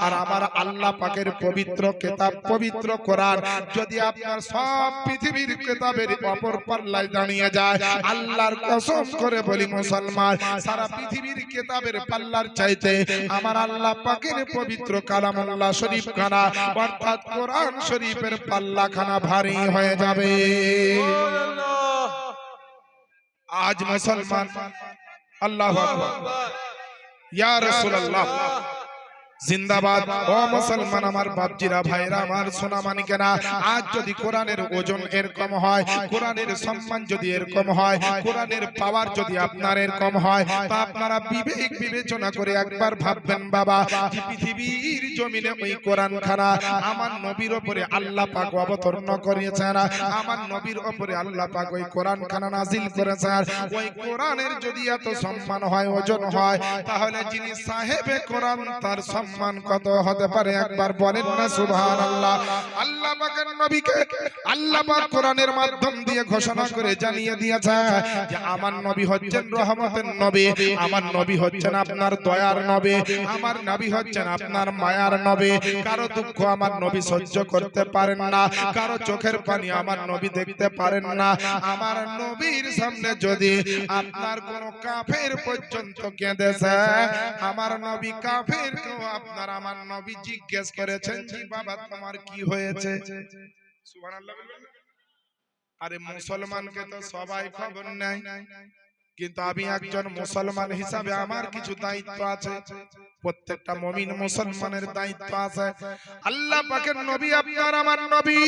আর আমার আল্লাহ পাকের পবিত্র কিতাব পবিত্র কোরআন যদি আপনার সব পৃথিবীর কিতাবের অপর পাল্লায় দাঁড়িয়ে যায়, আল্লাহর কসম করে বলি মুসলমান, সারা পৃথিবীর কিতাবের পাল্লার চাইতে আমার আল্লাহ পাকের পবিত্র কালামুল্লাহ শরীফ খানা অর্থাৎ কোরআন শরীফের পাল্লা খানা ভারী হয়ে যাবে। আজ মুসলমান আল্লাহু আকবার, ইয়া রাসূলুল্লাহ জিন্দাবাদ। ও মুসলমান আমার বাপজিরা ভাইরা আমার সোনা মানিকেরা, আজ যদি কোরআনের ওজন এরকম হয়, কোরআনের সম্মান যদি এরকম হয়, কোরআনের পাওয়ার যদি আপনার এরকম হয়, তা আপনারা বিবেক বিবেচনা করে একবার ভাববেন বাবা, যে পৃথিবীর জমিনে ওই কোরআন খানা আমার নবীর উপরে আল্লাহ পাক অবতীর্ণ করেছেন, আমার নবীর উপরে আল্লাহ পাক ওই কোরআন খানা নাজিল করেছেন। ওই কোরআনের যদি এত সম্মান হয়, ওজন হয়, তাহলে যিনি সাহেবে কোরআন তার সম্মান কত হতে পারে একবার বলেন না সুবহানাল্লাহ। আল্লাহ পাকের নবীকে আল্লাহ পাক কোরআনের মাধ্যম দিয়ে ঘোষণা করে জানিয়ে দিয়েছে যে আমার নবী হচ্ছেন রহমতের নবী, আমার নবী হচ্ছেন আপনার দয়ার নবী, আমার নবী হচ্ছেন আপনার মায়ার নবী। কারো দুঃখ আমার নবী সহ্য করতে পারেন না, কারো চোখের পানি আমার নবী দেখতে পারেন না। আমার নবীর সামনে যদি আপনার কোন কাফের পর্যন্ত কেঁদেছে, আমার নবী কাফেরকেও আপনার আমার নবী জিজ্ঞেস করেছেন যে বাবা তোমার কি হয়েছে। সুবহানাল্লাহ বলবেন। আরে মুসলমানকে তো সবাই খবর নেয়, কিন্তু আমি একজন মুসলমান হিসাবে আমার কিছু দায়িত্ব আছে। প্রত্যেকটা মুমিন মুসলমানের দায়িত্ব আছে। আল্লাহ পাকের নবী আপনার আমার নবী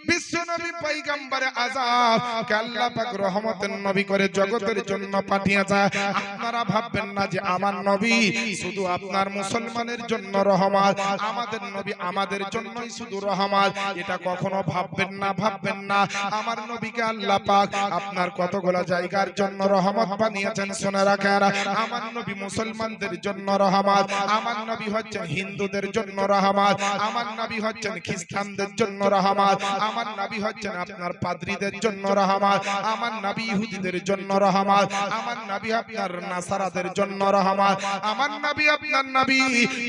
বিশ্ব নবী পয়গম্বরে আযম কে আল্লাহ পাক রহমতের নবী করে জগতের জন্য পাঠিয়েছে। আপনারা ভাববেন না যে আমার নবী শুধু আপনার মুসলমানের জন্য রহমত, আমাদের নবী আমাদের জন্যই শুধু রহমত, এটা কখনো ভাববেন না, ভাববেন না। আমার নবীকে আল্লাহ পাক আপনার কতগুলো জায়গার জন্য রহমত বানিয়েছেন শুনে রাখেন। আমার নবী মুসলমানদের জন্য রহমত, আমার নবী হচ্ছেন হিন্দুদের জন্য রহমত, আমার নবী হচ্ছেন খ্রিস্টানদের জন্য রহমত, আমার নবী হচ্ছেন আপনার পাদ্রীদের জন্য রহমত, আমার নবী ইহুদিদের জন্য রহমত, আমার নবী আপনার নাসারাদের জন্য রহমত, আমার নবী আপনার নবী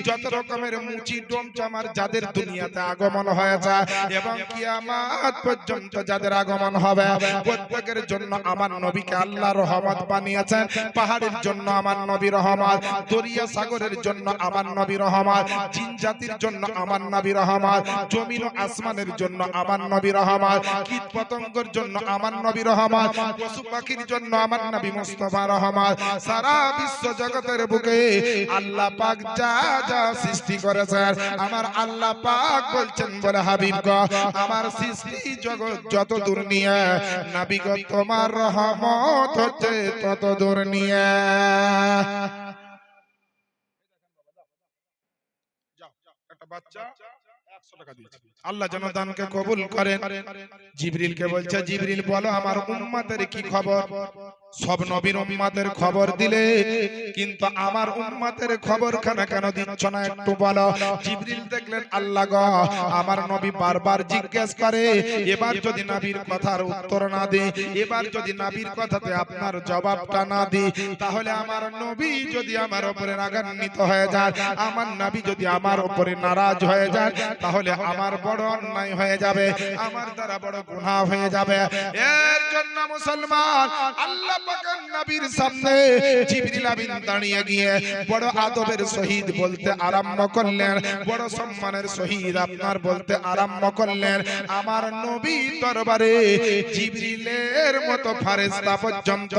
যত রকমের মুচি ডোম চামার যাদের দুনিয়াতে আগমন হয়েছে এবং কিয়ামত পর্যন্ত যাদের আগমন হবে প্রত্যেকের জন্য আমার নবীকে আল্লাহ রহমত বানিয়েছেন। পাহাড়ের জন্য আমার নবী রহমত, দরিয়া সাগরের জন্য আমার নবী রহমত, জিন জাতির জন্য আমার নবী রহমত, জমিন ও আসমানের জন্য আমার নবী রহমত, কীট পতঙ্গের জন্য আমার নবী রহমত, পশু পাখির জন্য আমার নবী মুস্তাফা রহমত। সারা বিশ্ব জগতের বুকে আল্লাহ পাক যা যা সৃষ্টি করেছেন আমার আল্লাহ পাক বলছেন বলে হাবিব গো আমার সৃষ্টি জগৎ যত দূর নিয়ে নবী গো তোমার রহমত হচ্ছে তত দূর নিয়ে। একটা বাচ্চা 100 টাকা দিয়েছে, আল্লাহ যেন দানকে কবুল করেন। জিবরিলকে বলছে জিবরিল বলো আমার উম্মতের কি খবর। সব নবীর উম্মতের খবর দিলে কিন্তু আমার উম্মতের খবর কেন দিচ্ছ না একটু বলো। জিবরিল দেখলেন আল্লাহ গো আমার নবী বারবার জিজ্ঞেস করে, এবার যদি নবীর কথার উত্তর না দেই, এবার যদি নবীর কথাতে আপনার জবাবটা না দিই, তাহলে আমার নবী যদি আমার উপরে রাগান্বিত হয়ে যায়, আমার নবী যদি আমার উপরে নারাজ হয়ে যায়, তাহলে আমার বড় অন্যায় হয়ে যাবে, আমার দ্বারা বড় গুনাহ হয়ে যাবে। এর জন্য মুসলমান আল্লাহ পাকের নবীর সামনে জিবরিল আমিন দাঁড়িয়ে গিয়ে বড় আদবের সহিত বলতে আরম্ভ করলেন, বড় সম্মানের সহিত আপনার বলতে আরম্ভ করলেন, আমার নবী দরবারে জিবরিলের মতো ফেরেশতা পর্যন্ত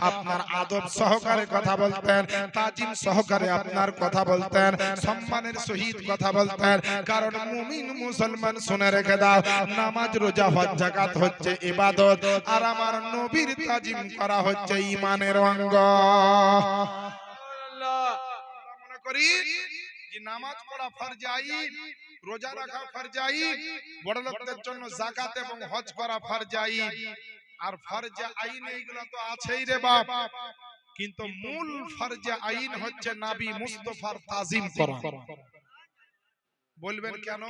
আপনার আদব সহকারে কথা বলতেন, তাজিম সহকারে আপনার কথা বলতেন, সম্মানের সহিত কথা বলতেন। কারণ মুমিন মুসলমান শুনে রেখে দাও, নামাজ রোজা হজ যাকাত হচ্ছে ইবাদত, আর আমার নবীর তাজিম করা হচ্ছে ঈমানের অঙ্গ। মনে করি যে নামাজ পড়া ফরজ আইন, রোজা রাখা ফরজ আইন, বড় লোকদের জন্য যাকাত এবং হজ করা ফরজ আইন, আর ফরজে আইন এইগুলো তো আছেই রে বাপ, কিন্তু মূল ফরজে আইন হচ্ছে নবী মুস্তাফার তাজিম করা। বলবেন কেন?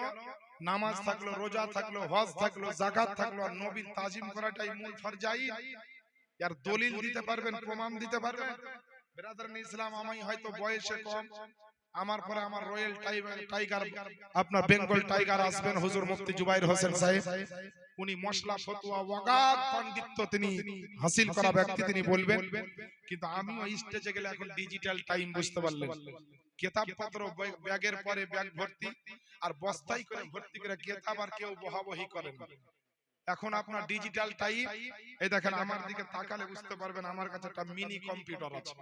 নামাজ থাকলো, রোজা থাকলো, হজ থাকলো, যাকাত থাকলো, আর নবীর তাজিম করাটাই মূল ফরজে আইন। আর দলিল দিতে পারবেন, প্রমাণ দিতে পারবেন? ব্রাদারান ইসলাম, আমি হয়তো বয়সে কম, আমার পরে আমার রয়্যাল টাইগার আপনার বেঙ্গল টাইগার আসবেন হুজুর মুফতি জুবাইর হোসেন সাহেব। উনি মশলা ফতোয়া ওয়াগাত পাণ্ডিত্য তিনি হাসিল করা ব্যক্তি, তিনি বলবেন। কিন্তু আমিও স্টেজে গেলে এখন ডিজিটাল টাইম, বুঝতে পারলেন? কিতাবপত্র ব্যাগের পরে ব্যাগ ভর্তি, আর বস্তাই করে ভর্তি করে কিতাব, আর কেউ বহাবহি করেন। এখন আপনার ডিজিটাল টাইম। এই দেখেন আমার দিকে তাকালে বুঝতে পারবেন আমার কাছে একটা মিনি কম্পিউটার আছে,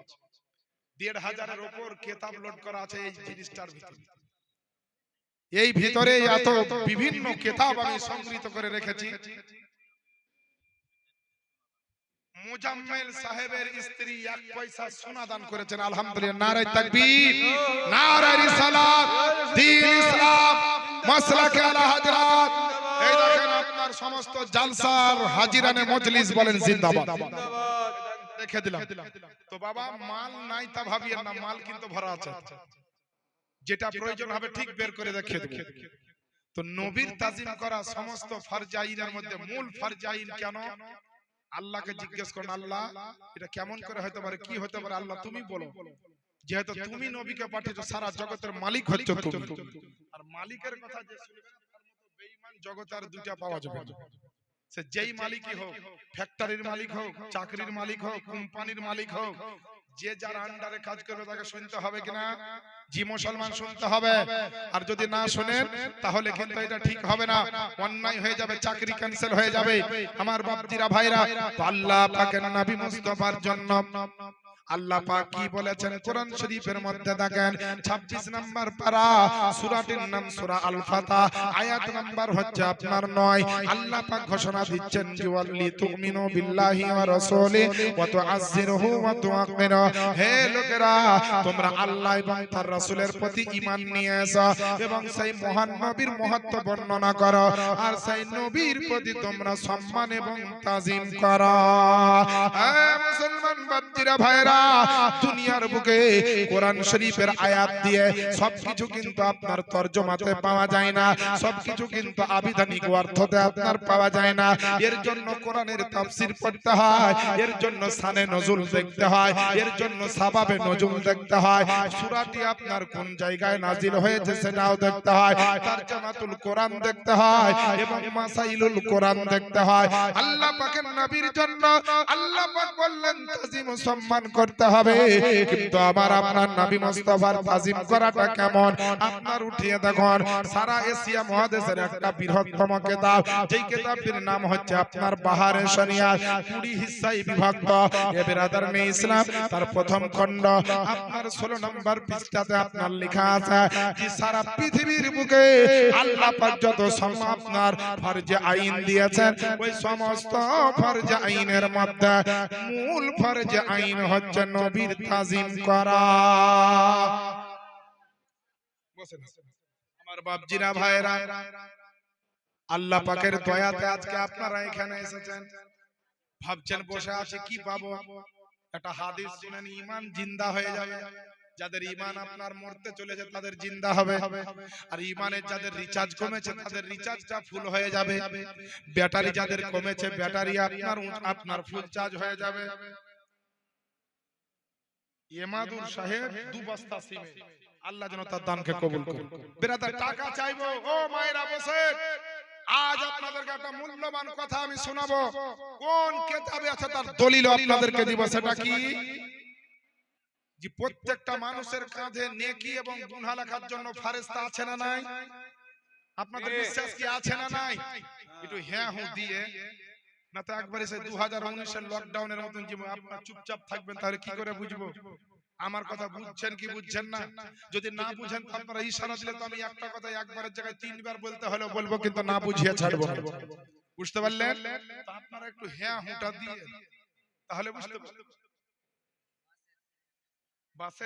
১,৫০০-এর উপর কিতাব লোড করা আছে এই জিনিসটার ভিতরে। এই ভিতরে এত বিভিন্ন কিতাব আমি সংগৃহীত করে রেখেছি। মুজাম্মেল সাহেবের স্ত্রী ১ পয়সা সোনা দান করেছেন, আলহামদুলিল্লাহ। নারায়ে তাকবীর, নারায়ে রিসালাত, দ্বীন ইসলাম, মাসলাকে আলা হযরত। এই দেখেন আপনার সমস্ত জালসার হাজিরানে মজলিস বলেন জিন্দাবাদ। রেখে দিলাম। তো বাবা মাল নাই তা ভাবিয়েন না, মাল কিন্তু ভরা আছে, যেটা প্রয়োজন হবে ঠিক বের করে দেখিয়ে দেব। তো নবীর তাজিম করা সমস্ত ফরজ আইনের মধ্যে মূল ফরজ আইন কেন? আল্লাহকে জিজ্ঞেস করুন, আল্লাহ এটা কেমন করে হতে পারে, কি হতে পারে? আল্লাহ তুমি বলো। যেহেতু তুমি নবীকে পাঠিয়েছো, সারা জগতের মালিক হচ্ছে তুমি। আর মালিকের কথা যে শুনবেন তার মতো বেঈমান জগতে আর দুইটা পাওয়া যাবে না। সে যেই মালিকই হোক, ফ্যাক্টরির মালিক হোক, চাকরির মালিক হোক, কোম্পানির মালিক হোক, যে যার আন্ডারে কাজ করবে তাকে শুনতে হবে কিনা? জি মুসলমান, শুনতে হবে। আর যদি না শুনেন তাহলে কিন্তু এটা ঠিক হবে না, অন্যায় হয়ে যাবে, চাকরি ক্যান্সেল হয়ে যাবে। আমার বাপজিরা ভাইরা, আল্লাহ পাকের নবী মুস্তাফার জন্য আল্লাহ পাক কি বলেছেন কোরআন শরীফের মধ্যে? দেখেন 26 নম্বর পারা, সূরাটির নাম সূরা আল ফাতহ, আয়াত নাম্বার হচ্ছে আপনার 9। আল্লাহ পাক ঘোষণা দিচ্ছেন যে ওয়াল্লি তুমিনু বিল্লাহি ওয়া রাসূলি ওয়া তুআজ্জিরুহু ওয়া তুআক্কিরু। হে লোকেরা, তোমরা আল্লাহ এবং তার রাসূলের প্রতি ঈমান নিয়ে এসো এবং সেই মহান নবীর মহত্ব বর্ণনা করো, আর সেই নবীর প্রতি তোমরা সম্মান এবং তাজিম করো। হে মুসলমান বাপজিরা ভাইরা, দুনিয়ার বুকে কোরআন শরীফের আয়াত দিয়ে সবকিছু কিন্তু আপনার তরজমাতে পাওয়া যায় না, সবকিছু কিন্তু আবিধানিক অর্থতে আপনার পাওয়া যায় না। এর জন্য কোরআনের তাফসীর পড়তে হয়, এর জন্য শানে নজুল দেখতে হয়, এর জন্য সাবাবে নজুল দেখতে হয়, সূরাটি আপনার কোন জায়গায় নাজিল হয়েছে সেটাও দেখতে হয়, তারজামাতুল কোরআন দেখতে হয় এবং মাসাইলুল কোরআন দেখতে হয়। আল্লাহ পাকের নবীর জন্য আল্লাহ পাক বললেন তাজিম সম্মান করতে হবে, কিন্তু আমার আপনার নবী মুস্তাফার তাজিম করাটা কেমন? আপনার উঠিয়ে দেখুন, সারা এশিয়া মহাদেশের একটা বৃহত্তম কিতাব, যেই কিতাবটির নাম হচ্ছে আপনার বাহারে শরিয়াত, 20 হিস্সায় বিভক্ত। এ ব্রাদারান ইসলাম, তার প্রথম খণ্ড আপনার 16 নম্বর পৃষ্ঠাতে আপনার লেখা আছে যে সারা পৃথিবীর বুকে আল্লাহ পাক যত আপনার ফরজে আইন দিয়েছেন, ওই সমস্ত ফরজে আইনের মধ্যে মূল ফরজে আইন হচ্ছে নবীর তাজিম করা। আমার বাপজিরা ভাইরা, আল্লাহ পাকের দয়াতে আজকে আপনারা এখানে এসেছেন। ভাবছেন বসে আছি কি পাবো? একটা হাদিস শুনেন, ঈমান জিন্দা হয়ে যাবে। যাদের ঈমান আপনার মরতে চলেছে তাদের জিন্দা হবে, আর ঈমানের যাদের রিচার্জ কমেছে তাদের রিচার্জটা ফুল হয়ে যাবে। ব্যাটারি যাদের কমেছে ব্যাটারি আপনার ফুল চার্জ হয়ে যাবে। ইমাদুর সাহেব 2 বস্তা সিমেন্ট, আল্লাহ যেন তার দানকে কবুল করে। ব্রাদার টাকা চাইবো, ও মায়েরা বসে, আজ আপনাদেরকে একটা মূল্যবান কথা আমি শোনাবো। কোন কিতাবে আছে তার দলিল আপনাদেরকে দিব। সেটা কি? যে প্রত্যেকটা মানুষের কাঁধে নেকি এবং গুনাহ লেখার জন্য ফেরেশতা আছে না নাই? আপনাদের বিশ্বাস কি আছে না নাই? একটু হ্যাঁ হু দিয়ে, না তো একবারে সেই 2019 এর লকডাউনের মতন যে আপনারা চুপচাপ থাকবেন, তাহলে কি করে বুঝবো আমার কথা বুঝছেন কি বুঝছেন না? যদি না বুঝেন তো আপনারা ইশারা দিলে তো আমি একটা কথা একবারের জায়গায় 3 বার বলতে হলো বলবো, কিন্তু না বুঝিয়ে ছাড়বো না। বুঝতে পারলেন? তো আপনারা একটু হ্যাঁ হুটা দিয়ে তাহলে বুঝতে পারবেন। বাসে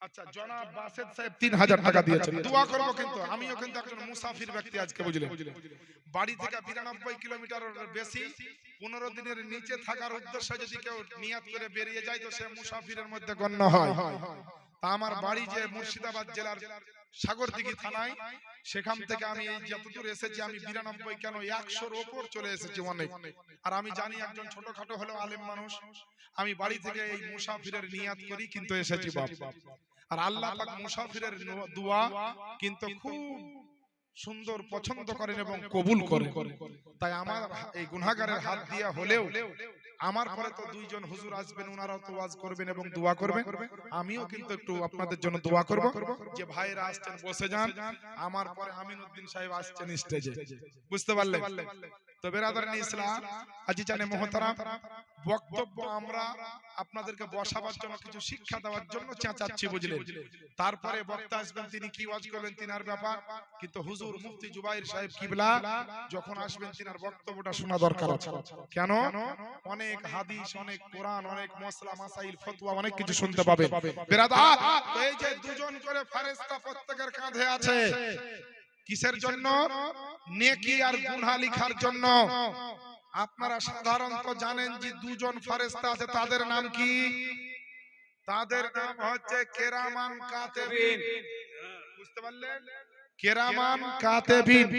আচ্ছা, জনাব বাসেদ সাহেব 3000 টাকা দিয়েছেন, দোয়া করব। কিন্তু আমিও কিন্তু একজন মুসাফির ব্যক্তি আজকে, বুঝলেন, বাড়ি থেকে 92 কিলোমিটারের বেশি 15 দিনের নিচে থাকার উদ্দেশ্যে যদি কেউ নিয়াত করে বেরিয়ে যায় তো সে মুসাফিরের মধ্যে গণ্য হয়। তা আমার বাড়ি যে মুর্শিদাবাদ জেলার সাগরদিঘি থানায়, সেখান থেকে আমি এই যতদূর এসেছি আমি 92 কেন 100-র ওপর চলে এসেছি অনেক। আর আমি জানি একজন ছোটখাটো হলেও আলেম মানুষ, আমি বাড়ি থেকে এই মুসাফিরের নিয়াত করি কিন্তু এসেছি বাপ। আর আল্লাহ পাক মুসাফিরের দোয়া কিন্তু খুব সুন্দর পছন্দ করেন এবং কবুল করেন। তাই আমার এই গুনাহগারের হাত দিয়া হলেও আমার পরে তো দুইজন হুজুর আসবেন, ওনারাও তো ওয়াজ করবেন এবং দোয়া করবেন। আমিও কিন্তু একটু আপনাদের জন্য দোয়া করব। যে ভাইরা আসছেন বসে যান, আমার পরে আমিনউদ্দিন সাহেব আসছেন স্টেজে, বুঝতে পারলেন তো বেরাদারান ইসলাম আজিজানে মুহতারাম। বক্তব্য আমরা আপনাদেরকে বসাবার জন্য কিছু শিক্ষা দেওয়ার জন্য চেঁচাচ্ছি, বুঝলেন। তারপরে বক্তা আসবেন, তিনি কি ওয়াজ করবেন তিনার ব্যাপার, কিন্তু হুজুর মুফতি জুবাইর সাহেব কিবলা যখন আসবেন তিনার বক্তব্যটা শোনা দরকার আছে। কেন? অনেক হাদিস, অনেক কোরআন, অনেক মসলা মাসাইল ফতোয়া অনেক কিছু শুনতে পাবে বেরাদার। এই যে দুজন করে ফেরেশতা প্রত্যেকের কাঁধে আছে, কিসের জন্য? নেকি আর গুনাহ লিখার জন্য। আপনারা সাধারণত জানেন যে দুজন ফেরেশতা আছে, তাদের নাম কি? তাদের নাম হচ্ছে কেরামান কাতেবিন, বুঝতে পারলেন? কেরামান কাতেবিন।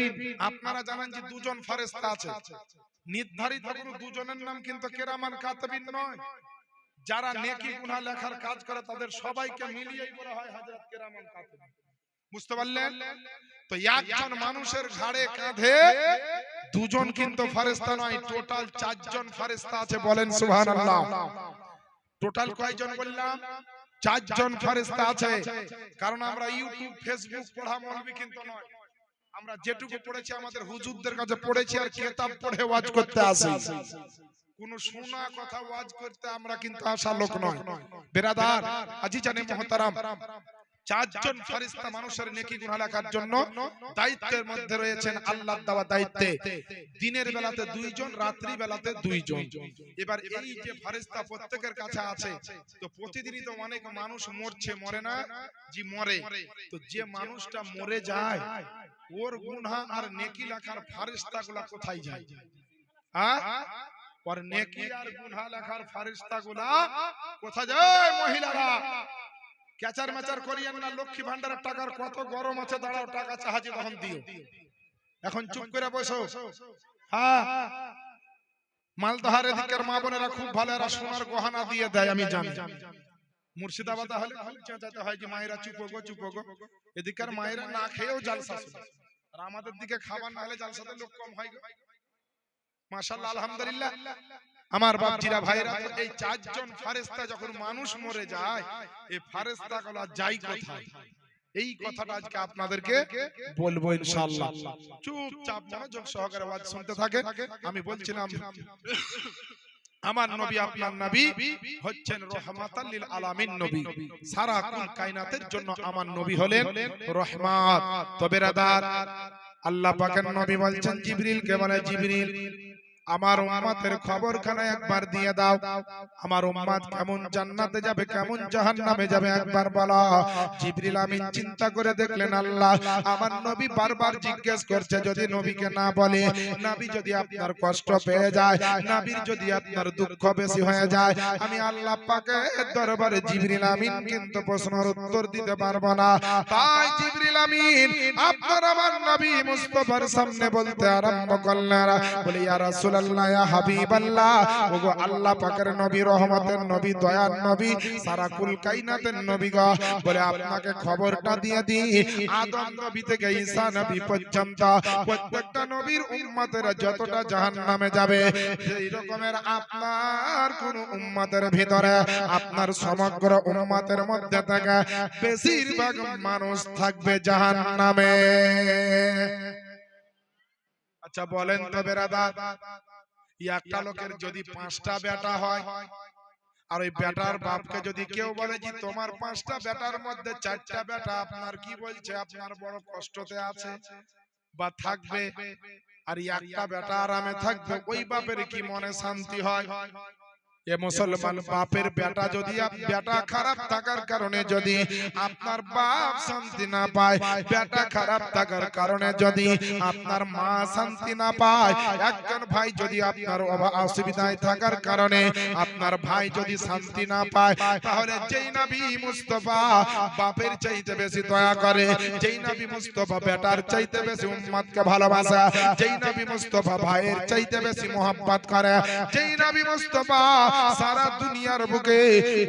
আপনারা জানেন যে দুজন ফেরেশতা আছে, নির্ধারিত কোনো দুজনের নাম কিন্তু কেরামান কাতেবিন নয়। যারা নেকি গুনাহ লেখার কাজ করে তাদের সবাইকে মিলিয়েই বলা হয় হযরত কেরামান কাতেবিন, বুঝতে পারলেন? তো একজন মানুষের ঘাড়ে কাঁধে দুজন কিন্তু ফেরেশতা নয়, টোটাল 4 জন ফেরেশতা আছে, বলেন সুবহানাল্লাহ। টোটাল কয়জন বললাম? 4 জন ফেরেশতা আছে। কারণ আমরা ইউটিউব ফেসবুক পড়া মৌলবি কিন্তু নয়, আমরা যেটুকু পড়েছি আমাদের হুজুরদের কাছে পড়েছি আর কিতাব পড়ে ওয়াজ করতে আসি। কোন শোনা কথা ওয়াজ করতে আমরা কিন্তু আসা লোক নয় বেরাদার আজিজানে মুহতারাম। 4 জন ফেরেশতা মানুষের নেকি গুনাহ লেখার জন্য দায়িত্বের মধ্যে রয়েছেন, আল্লাহর দেওয়া দায়িত্বে। দিনের বেলাতে 2 জন, রাত্রি বেলাতে 2 জন। এবার এই যে ফেরেশতা প্রত্যেকের কাছে আছে, তো প্রতিদিনই তো অনেক মানুষ মরছে, মরে না? জি মরে। তো যে মানুষটা মরে যায় ওর গুনাহ আর নেকি লেখার ফেরেশতাগুলো কোথায় যায়? হ্যাঁ, ওর নেকি আর গুনাহ লেখার ফেরেশতাগুলো কোথায় যায়? মহিলারা ক্যাচার ম্যাচার করিয়েন না, লক্ষ্মী ভান্ডারের টাকার কত গরম আছে, দাঁড়াও টাকা চাহাজি তখন দিও, এখন চুপ করে বসো। হ্যাঁ, মালদহার এদিকের মা বোনেরা খুব ভালো, এরা সোনার গহনা দিয়ে দেয়, আমি জানি। মুর্শিদাবাদ হলে খুব চেঁচাতে হয় যে মায়েরা চুপো গো, চুপো গো। এদিকের মায়েরা না খেয়েও জালসা শুনে, আর আমাদের দিকে খাবার না হলে জালসাতে লোক কম হয় গো। মাশাআল্লাহ, আলহামদুলিল্লাহ। আমার বাপজিরা ভাইরা, এই 4 জন ফেরেশতা যখন মানুষ মরে যায়, এই ফেরেশতাগুলো যায় কোথায়? এই কথাটা আজকে আপনাদেরকে বলবো ইনশাআল্লাহ। চুপচাপ মনোযোগ সহকারে ওয়াজ শুনতে থাকে। আমি বলছিলাম আমার নবী, আপনার নবী হচ্ছেন রহমাতাল লিল আলামিন নবী, সারা কুল কায়নাতের জন্য আমার নবী হলেন রহমত। তবে রাদার আল্লাহ পাকের নবী বলছেন জিবরিলকে, বলে জিবরিল আমার উম্মতের খবরখানা একবার দিয়ে দাও, আমার উম্মত কেমন জান্নাতে যাবে কেমন জাহান্নামে যাবে একবার বলো। জিবরিল আমিন চিন্তা করে দেখলেন আল্লাহ আমার নবী বারবার জিজ্ঞেস করছে, যদি নবীকে না বলে, নবী যদি আপনার কষ্ট পেয়ে যায়, নবীর যদি আপনার দুঃখ বেশি হয়ে যায়, আমি আল্লাহ পাকের দরবারে জিবরিল আমিন কিন্তু প্রশ্নের উত্তর দিতে পারবো না। তাই জিবরিল আমিন আপনার আমার নবী মুস্তাফার সামনে বলতে আরম্ভ করলেন, বলে ইয়া রাসূল আল্লাহ, ইয়া হাবিবাল্লাহ, ওগো আল্লাহ পাকের নবী, রহমতের নবী, দয়ার নবী, সারা কুল কায়নাতের নবী গো, বলে আপনাকে খবরটা দিয়ে দিই, আদম নবী থেকে ঈসা নবী পর্যন্ত প্রত্যেকটা নবীর উম্মতেরা যতটা জাহান্নামে যাবে, সেই রকমের আপনার কোন উম্মতের ভিতরে, আপনার সমগ্র উম্মতের মধ্যে থেকে বেশিরভাগ মানুষ থাকবে জাহান্নামে। আচ্ছা বলেন তো বেরাদার, একটা লোকের যদি 5টা বেটা হয়, আর ওই বেটার বাপকে যদি কেউ বলে যে তোমার 5টা বেটার মধ্যে 4টা বেটা আপনার কি বলছে, আপনার বড় কষ্টতে আছে বা থাকবে, আর একটা বেটা আরামে থাকবে, ওই বাপের কি মনে শান্তি হয়? এ মুসলমান বাপের বেটা যদি বেটা খারাপ থাকার কারণে যদি আপনার বাপ শান্তি না পায়, বেটা খারাপ থাকার কারণে যদি আপনার মা শান্তি না পায়, একজন ভাই যদি আপনার অসুবিধায় থাকার কারণে আপনার ভাই যদি শান্তি না পায়, তাহলে যেই নবী মুস্তাফা বাপের চাইতে বেশি দয়া করে, যেই নবী মুস্তাফা বেটার চাইতে বেশি উম্মতকে ভালোবাসে, যেই নবী মুস্তাফা ভাইয়ের চাইতে বেশি মোহাব্বত করে, যেই নবী মুস্তাফা সারা দুনিয়ার বুকে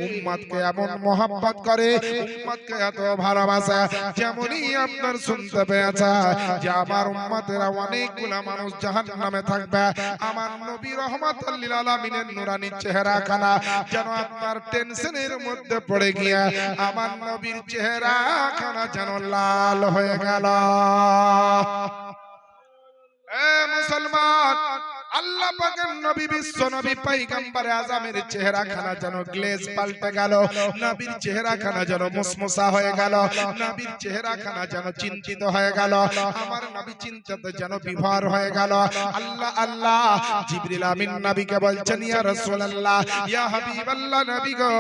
উম্মতকে এমন মোহাব্বত করে, উম্মতকে এত ভালোবাসে, যেমনই আপনার শুনতে পেয়েছে যে আমার উম্মতেরা অনেকগুলা মানুষ জাহান্নামে থাকবে, আমার নবী রহমাতুল লিল আলামিনের নুরানি চেহারাখানা যেন আপনার টেনশনের মধ্যে পড়ে গিয়ে আমার নবীর চেহারাখানা যেন লাল হয়ে গেল। এ মুসলমান, আল্লাহ পাকের নবী বিশ্ব নবী পয়গম্বর আজমের চেহারাখানা যেন গ্লেজ পাল্টে গেল, নবীর চেহারাখানা যেন মুসমুসা হয়ে গেল, নবীর চেহারাখানা যেন চিন্তিত হয়ে গেল, আমার নবী চিন্তিত যেন বিভোর হয়ে গেল। আল্লাহ আল্লাহ জিবরিল আমিন নবীকে বলছেন, ইয়া রাসূলুল্লাহ, ইয়া হাবিবাল্লাহ নবী গো,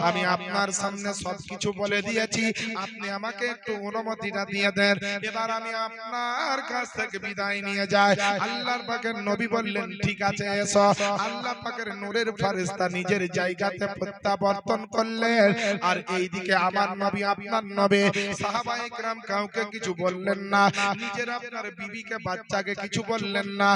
আমি আপনার সামনে সবকিছু বলে দিয়েছি, আপনি আমাকে একটু অনুমতিটা দিয়ে দেন, এবার আমি আপনার কাছ থেকে বিদায় নিয়ে যাই। আল্লাহর পাকের নবী বললেন, ঠিক আছে এসো। আল্লাহ পাকের নূরের ফেরেশতা নিজের জায়গাতে প্রত্যাবর্তন করলেন, আর এইদিকে আমার নবী আপনার নবী সাহাবায়ে কেরাম কাউকে কিছু বললেন না, নিজের আপনার বিবিকে বাচ্চাকে কিছু বললেন না,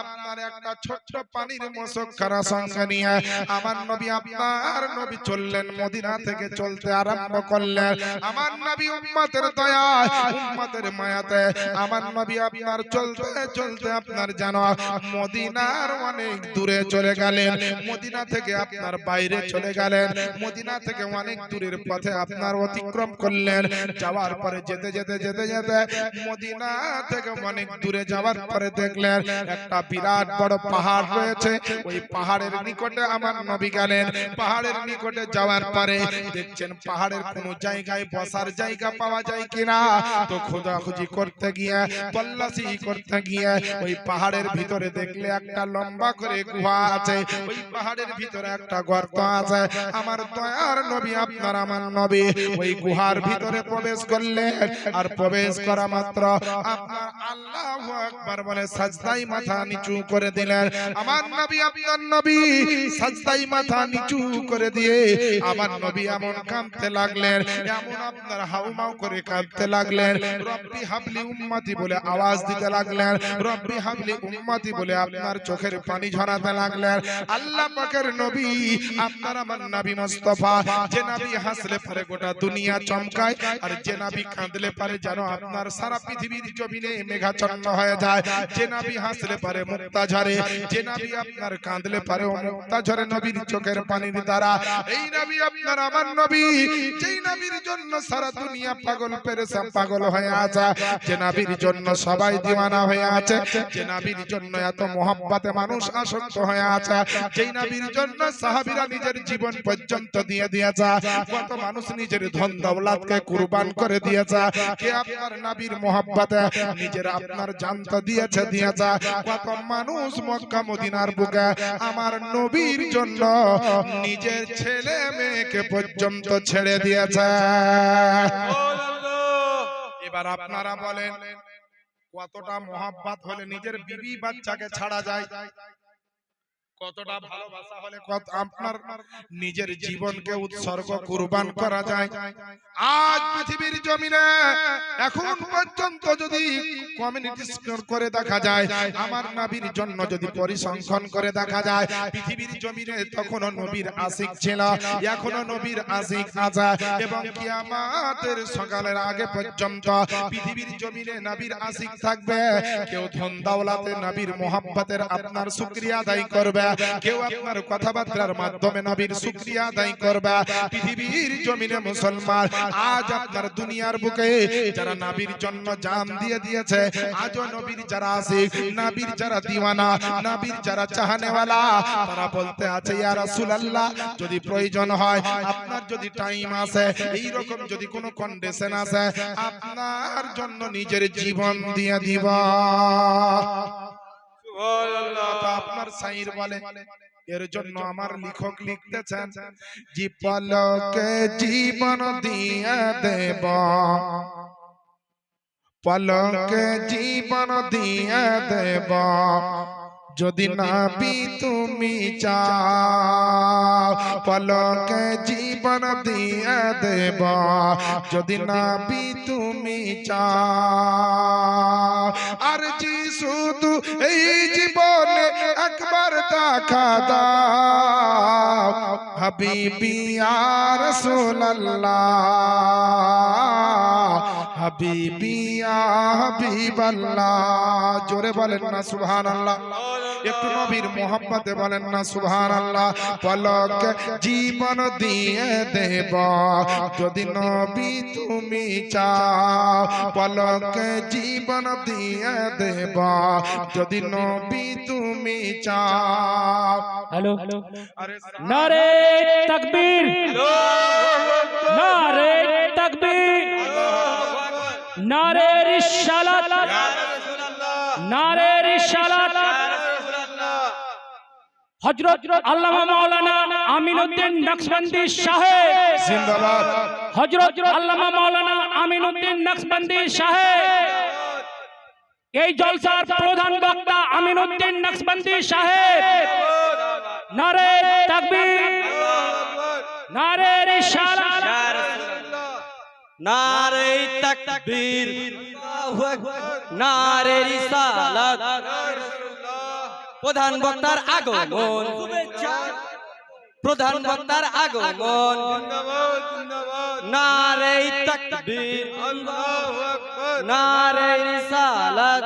আপনার একটা ছোট্ট পানির মশকখানা সঙ্গে নিয়ে আমার নবী আপনার নবী চললেন, মদিনা থেকে চলতে আরম্ভ করলেন। আমার নবী উম্মতের দয়ায় উম্মতের মায়াতে আমার নবী আপনার চলতে চলতে আপনার জানো মদিনার অনেক দূরে চলে গেলেন, মদিনা থেকে আপনার বাইরে চলে গেলেন, মদিনা থেকে অনেক দূরের পথে আপনার অতিক্রম করলেন। যাওয়ার পরে যেতে যেতে যেতে যেতে মদিনা থেকে অনেক দূরে যাওয়ার পরে দেখলেন একটা বিরাট বড় পাহাড় রয়েছে, ওই পাহাড়ের নিকটে আমার নবী গেলেন। পাহাড়ের নিকটে যাওয়ার পরে দেখছেন পাহাড়ের কোন জায়গায় বসার জায়গা পাওয়া যায় কিনা, তো খোঁজাখুঁজি করতে গিয়ে তল্লাশি করতে গিয়ে ওই পাহাড়ের ভিতরে দেখলে একটা লম্বা করে গুহা আছে, ওই পাহাড়ের ভিতরে একটা গর্ত আছে। আমার দয়ার নবী আপনার আমার নবী ওই গুহার ভিতরে প্রবেশ করলেন, আর প্রবেশ করা মাত্র আপনার আল্লাহু আকবার বলে সাজদায় মাথা নিচু করে দিলেন। আমার নবী আপনার নবী সাজদায় মাথা নিচু করে দিয়ে আমার নবী এমন কাঁদতে লাগলেন, এমন আপনার হাউমাউ করে কাঁদতে লাগলেন, রব্বি হাবলি উম্মতি বলে আওয়াজ দিতে লাগলেন, রব্বি হাবলি উম্মতি বলে আপনার চোখের পানি ঝরাতে লাগলেন। আল্লাহ পাকের নবী আপনার আমার নবী মুস্তাফা, যে নবী হাসলে পারে গোটা দুনিয়া চমকায়, আর যে নবী কাঁদলে পারে যেন আপনার সারা পৃথিবীর জমিনে মেঘাচ্ছন্ন হয়ে যায়, যে নবী হাসলে পারে মুক্তা ঝরে, যে নবী আপনার কাঁদলে পারে মুক্তা ঝরে নবীর চোখের পানির দ্বারা। এই নবী আপনার আমার নবী, যেই নবীর জন্য সারা দুনিয়া পাগল পেরেশান পাগল হয়ে আছে, যে নবীর জন্য সবাই দিওয়ানা হয়ে আছে, যে নবীর জন্য এত মোহাব্বতে মানুষ আসক্ত হয়ে আছে, যেই নবীর জন্য সাহাবীরা নিজের জীবন পর্যন্ত দিয়ে দিয়েছে, কত মানুষ নিজের ধন দৌলতকে কুরবান করে দিয়েছে, কে আপনার নবীর মোহাব্বতে নিজের আপনার জানটা দিয়েছে। কত মানুষ মক্কা মদিনার বুকে আমার নবীর জন্য নিজের ছেলে মেয়েকে পর্যন্ত ছেড়ে দিয়েছে। এবার আপনারা বলেন কতটা মোহাব্বত হলে নিজের বিবি বাচ্চাকে ছাড়া যায়, কতটা ভালোবাসা হলে কত আপনার নিজের জীবনকে উৎসর্গ কুরবান করা যায়। আজ পৃথিবীর জমিনে এখন পর্যন্ত যদি কমিউনিটি করে দেখা যায়, আমার নবীর জন্য যদি পরিসংখ্যান করে দেখা যায়, পৃথিবীর জমিনে তখনও নবীর আশিক ছিল, এখনো নবীর আশিক আছে, এবং কিয়ামতের সকালের আগে পর্যন্ত পৃথিবীর জমিনে নবীর আশিক থাকবে। কেউ ধন দৌলতে নবীর মোহাব্বতের আপনার শুকরিয়া আদায় করবে, কেউ আপনার কথাবার্তার মাধ্যমে নবীর শুকরিয়া আদায় করবে। পৃথিবীর জমিনে মুসলমান আজ আপনার দুনিয়ার বুকে যারা নবীর জন্য জান দিয়ে দিয়েছে, আজও নবীর যারা আশিক, নবীর যারা দিওয়ানা, নবীর যারা চাহনেওয়ালা, তারা বলতে আছে ইয়া রাসূলুল্লাহ, যদি প্রয়োজন হয়, আপনার যদি টাইম আসে, এই রকম যদি কোনো কন্ডিশন আসে, আপনার জন্য নিজের জীবন দিয়ে দিব। সুবহানাল্লাহ। আপনার সাইর বলে এর জন্য আমার লেখক লিখতেছেন যে পলকে জীবন দিয়ে দেব, পলকে জীবন দিয়ে দেব, যদি নবী তুমি চাও। পলকে জীবন দিয়ে দেব, যদি নবী তুমি চাও। আর জি শুধু এই জীবনে একবার দেখা দাও, হাবিবি ইয়া রাসূলুল্লাহ, হাবিবি ইয়া হাবিবাল্লাহ। জোরে বলেন না সুবহানাল্লাহ। একটু নবীর মোহাব্বতে বলেন না সুবহানাল্লাহ। পলক জীবন দিয়ে দেব, যদি নবী তুমি চাও। পলক জীবন দিয়ে দেব, যদি নবী তুমি চাও। হ্যালো, নারে তাকবীর, নারে তাকবীর, নারে রিসালাত, নারে রিসালাত। হযরত আল্লামা মাওলানা আমিনউদ্দিন নকশবন্দি সাহেব জিন্দাবাদ। হযরত আল্লামা মাওলানা আমিনউদ্দিন নকশবন্দি সাহেব, এই জলসার প্রধান বক্তা আমিনউদ্দিন নকশবন্দি সাহেব। নারে তাকবীর, নারে রিসালাত, নারে তাকবীর, নারে রিসালাত। প্রধান বক্তার আগমন, প্রধান বক্তার আগমন। নারে তাকবীর, নারে রিসালাত,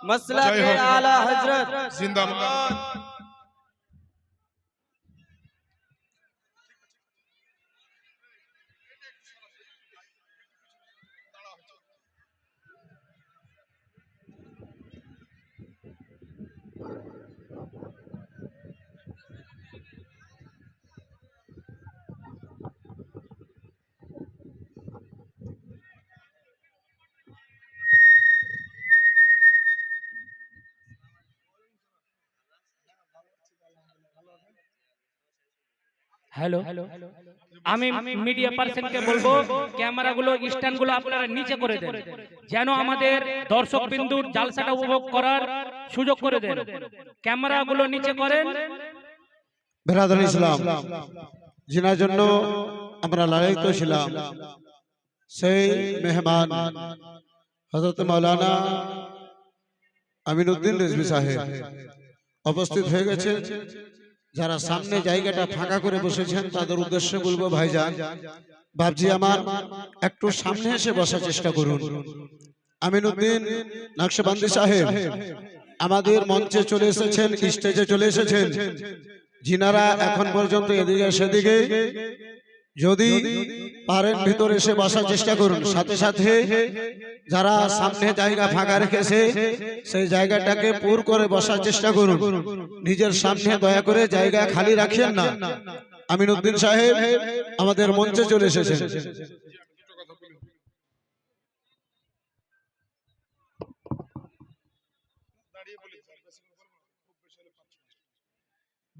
মাসলাকে আলা হযরত জিন্দাবাদ। হ্যালো, আমি মিডিয়া পার্সনকে বলবো ক্যামেরাগুলো স্ট্যান্ডগুলো আপনারা নিচে করে দেন, যেন আমাদের দর্শক বিন্দুর জালসাটা উপভোগ করার সুযোগ করে দেন। ক্যামেরাগুলো নিচে করেন। বেরাদার ইসলাম, জিনার জন্য আমরা লালায়িত ছিলাম, সেই মেহমান হযরত মাওলানা আমিনউদ্দিন রিজভী সাহেব উপস্থিত হয়ে গেছে। যারা সামনে জায়গাটা ফাঁকা করে বসেছেন তাদের উদ্দেশ্যে বলবো, ভাইজান বাপজি আমার একটু সামনে এসে বসার চেষ্টা করুন। আমিনউদ্দিন নকশবন্দি সাহেব আমাদের মঞ্চে চলে এসেছেন, স্টেজে চলে এসেছেন। যিনারা এখন পর্যন্ত এদিকে সেদিকে যদি পারেন ভিতরে এসে বসার চেষ্টা করুন। সাথে সাথে যারা সামনে জায়গা ফাঁকা রেখেছে সেই জায়গাটাকে পুর করে বসার চেষ্টা করুন। নিজের সামনে দয়া করে জায়গা খালি রাখিয়েন না। আমিনউদ্দিন সাহেব আমাদের মঞ্চে চলে এসেছেন।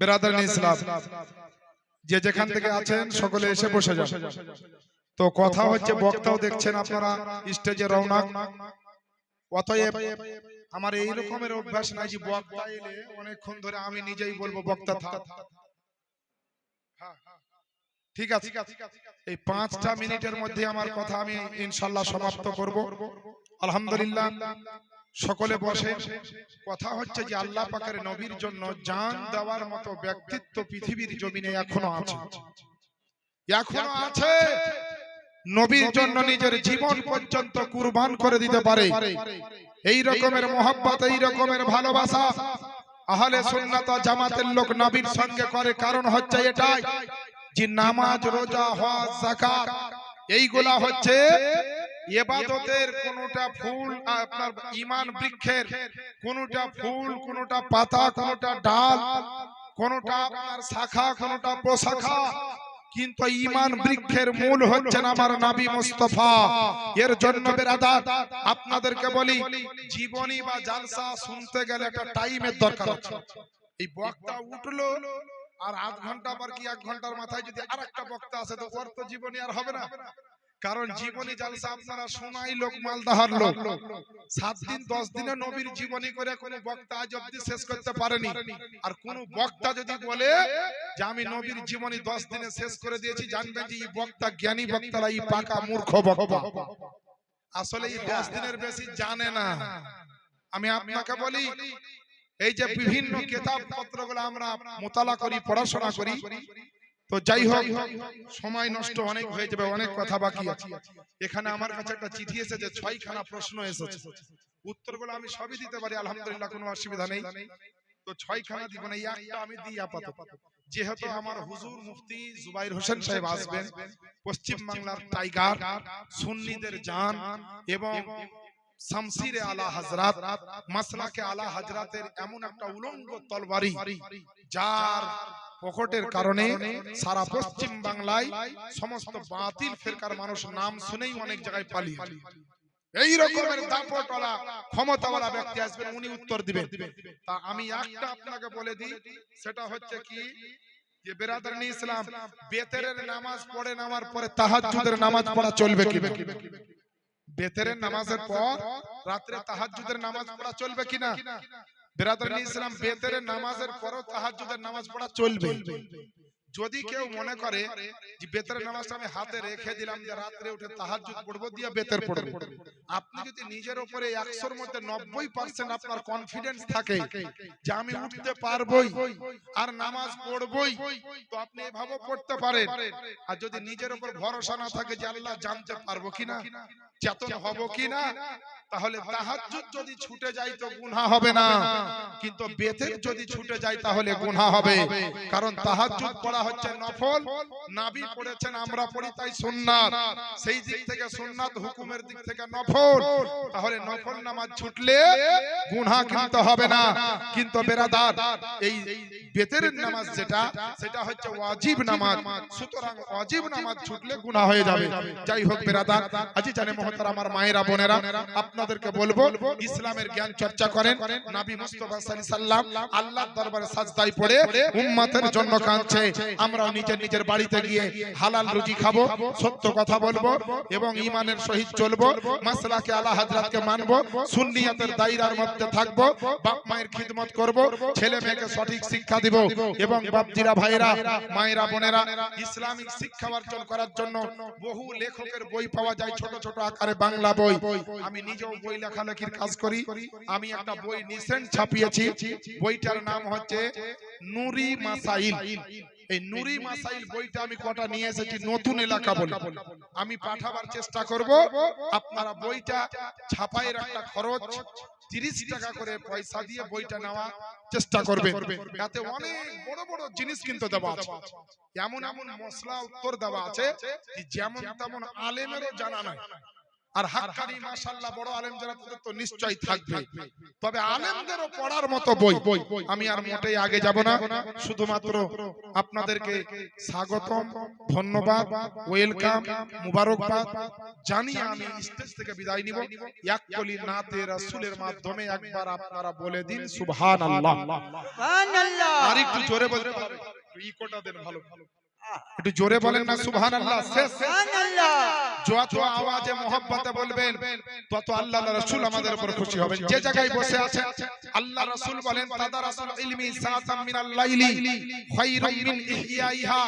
বেরাদার ইসলাম, যে যেখান থেকে আছেন সকলে এসে বসে যান। তো কথা হচ্ছে, বক্তাও দেখছেন আপনারা স্টেজে রওনাক। অতএব আমার এই রকমের অভ্যাস নাই যে বক্তা এলে অনেকক্ষণ ধরে আমি নিজেই বলবো বক্তা থাক। ঠিক আছে, এই 5টা মিনিটের মধ্যে আমার কথা আমি ইনশাআল্লাহ সমাপ্ত করব। আলহামদুলিল্লাহ, সকলে বসে। কথা হচ্ছে যে আল্লাহ পাকের নবীর জন্য জান দেওয়ার মতো ব্যক্তিত্ব পৃথিবীর জমিনে এখনো আছে, এখনো আছে। নবীর জন্য নিজের জীবন পর্যন্ত কুরবান করে দিতে পারে। এই রকমের মোহাব্বত, এই রকমের ভালোবাসা আহলে সুন্নাত ওয়াল জামাতের লোক নবীর সঙ্গে করে। কারণ হচ্ছে এটাই যে নামাজ, রোজা, হজ, যাকাত এইগুলা হচ্ছে ইবাদতের কোনটা ফুল, আপনার ঈমান বৃক্ষের কোনটা ফুল, কোনটা পাতা, কোনটা ডাল, কোনটা আপনার শাখা, কোনটা প্রশাখা, কিন্তু ঈমান বৃক্ষের মূল হচ্ছেন আমার নবী মুস্তাফা। এর জন্য বেরাদার আপনাদেরকে বলি, জীবনী বা জালসা শুনতে গেলে একটা টাইমের দরকার আছে। এই বক্তা উঠলো আর আধ ঘন্টা পর কি 1 ঘন্টার মাথায় যদি আরেকটা বক্তা আসে তো ওর তো জীবনী আর হবে না। কারণ জীবনী জালসা আপনারা শোনাই লোক মালদাহার লোক 7 দিন 10 দিনে নবীর জীবনী করে কোনো বক্তা আজ অবধি শেষ করতে পারেনি। আর কোন বক্তা যদি বলে যে আমি নবীর জীবনী 10 দিনে শেষ করে দিয়েছি, জানবেন যে এই বক্তা জ্ঞানী বক্তা না, এই পাকা মূর্খ বক্তা। আসলে এই 10 দিনের বেশি জানে না। আমি আপনাকে বলি, এই যে বিভিন্ন কিতাব পত্রগুলো আমরা মোতালা করি, পড়াশোনা করি, তো যাই হোক সময় নষ্ট অনেক হয়ে যাবে, অনেক কথা বাকি আছে। এখানে আমার কাছে একটা চিঠি এসেছে, 6খানা প্রশ্ন এসেছে। উত্তরগুলো আমি সবই দিতে পারি, আলহামদুলিল্লাহ, কোনো অসুবিধা নেই। তো 6খানা দিব না, একটা আমি দিই আপাতত। যেহেতু আমার হুজুর মুফতি জুবাইর হোসেন সাহেব আসবেন, পশ্চিম বাংলার টাইগার, সুন্নিদের জান এবং শামসিরে আলা হযরত, মাসলাকে আলা হযরতের এমন একটা উলঙ্গ তলবারি, যার পকেটের কারণে সারা পশ্চিম বাংলায় সমস্ত বাতিল ফিরকার মানুষ নাম শুনেই অনেক জায়গায় পালিয়ে এই রকমের দাপটওয়ালা ক্ষমতাওয়ালা ব্যক্তি আসবেন, উনি উত্তর দিবেন। তা আমি একটা আপনাকে বলে দিই, সেটা হচ্ছে কি যে বেরাদারনি ইসলাম, বেতেরের নামাজ পড়ে নামার পরে তাহাজ্জুদের নামাজ পড়া চলবে কিনা? বেতেরের নামাজের পর রাতে তাহাজ্জুদের নামাজ পড়া চলবে কিনা? বেরাদারনি ইসলাম, বেতেরের নামাজের পরও তাহাজ্জুদের নামাজ পড়া চলবে। যদি কেউ মনে করে যে বেতের নামাজটা আমি হাতে রেখে দিলাম, যে রাতে উঠে তাহাজ্জুদ পড়বো দিয়ে বেতের পড়বো, আপনি যদি নিজের উপরে 100-র মধ্যে 90% আপনার কনফিডেন্স থাকে যে আমি উঠতে পারবোই আর নামাজ পড়বোই, তো আপনি এভাবে পড়তে পারেন। আর যদি নিজের উপর ভরসা না থাকে যে আল্লাহ জানতে পারবো কিনা, চেতন হব কিনা, তাহলে তাহাজ্জুদ যদি ছুটে যায় তো গুনাহ হবে না, কিন্তু বেতের যদি ছুটে যায় তাহলে গুনাহ হবে। কারণ তাহাজ্জুদ পড়া হচ্ছে নফল, নবী পড়েছেন, আমরা পড়ি তাই সুন্নাত। সেই দিক থেকে সুন্নাত, হুকুমের দিক থেকে নফল। তাহলে নফল নামাজ ছুটলে গুনাহ কিন্তু হবে না। কিন্তু বেরাদার, এই বেতের নামাজ যেটা, সেটা হচ্ছে ওয়াজিব নামাজ, সুতরাং ওয়াজিব নামাজ ছুটলে গুনাহ হয়ে যাবে। যাই হোক বেরাদার, আজি জানে মহতারাম আমার মায়েরা বোনেরা, আপনাদেরকে বলবো ইসলামের জ্ঞান চর্চা করেন। নবী মুস্তাফা সাল্লাল্লাহু আলাইহি সাল্লাম আল্লাহর দরবারে সাজদায় পড়ে উম্মতের জন্য কাঁদছে। আমরাও নিজের বাড়িতে গিয়ে হালাল রুজি খাবো, সত্য কথা বলবো এবং ঈমানের সহিত চলবো, মাসলাকে আলা হযরতকে মানবো, সুন্নিয়তের দায়রার মধ্যে থাকবো, বাপ মায়ের খিদমত করব, ছেলে মেয়েকে সঠিক শিক্ষা দিব এবং বাপজিরা ভাইরা মায়েরা বোনেরা, ইসলামিক শিক্ষা অর্জন করার জন্য বহু লেখকের বই পাওয়া যায়, ছোট ছোট আকারে বাংলা বই। আমি নিজেও বই লেখালেখির কাজ করি। আমি একটা বই রিসেন্ট ছাপিয়েছি, বইটার নাম হচ্ছে নুরি মাসাইল। এই নুরি মাসাইল বইটা আমি কটা নিয়ে এসেছি নতুন এলাকা বলে, আমি পাঠাবার চেষ্টা করব। আপনারা বইটা ছাপাইয়ের একটা খরচ 30 টাকা করে পয়সা দিয়ে বইটা নেওয়া চেষ্টা করবেন। এতে অনেক বড় বড় জিনিস কিন্তু দেওয়া আছে, এমন এমন মশলা উত্তর দেওয়া আছে যেমন তেমন আলেমেরও জানা নাই। আর হাক্কানি মাশাআল্লাহ বড় আলেম যারা তাদের তো নিশ্চয়ই থাকবে, তবে আলেমদেরও পড়ার মতো বই। আমি আর মোটেই আগে যাব না, শুধুমাত্র আপনাদেরকে স্বাগতম, ধন্যবাদ, ওয়েলকাম, মুবারকবাদ জানিয়ে আমি স্টেজ থেকে বিদায় নিব। এক কলি নাতে রাসূলের মাধ্যমে একবার আপনারা বলে দিন সুবহানাল্লাহ। সুবহানাল্লাহ। আর একটু জোরে বলতে হবে, ইকোটা দেন ভালো, একটু জোরে বলেন না সুবহানাল্লাহ। সুবহানাল্লাহ। যত আওয়াজে মোহাব্বতে বলবেন তত আল্লাহর রাসূল আমাদের উপর খুশি হবেন। যে জায়গায় বসে আছেন আল্লাহর রাসূল বলেন তাদারাসুল ইলমি সাআতাম মিনাল লাইলি খায়রুম মিন ইহইয়াইহা।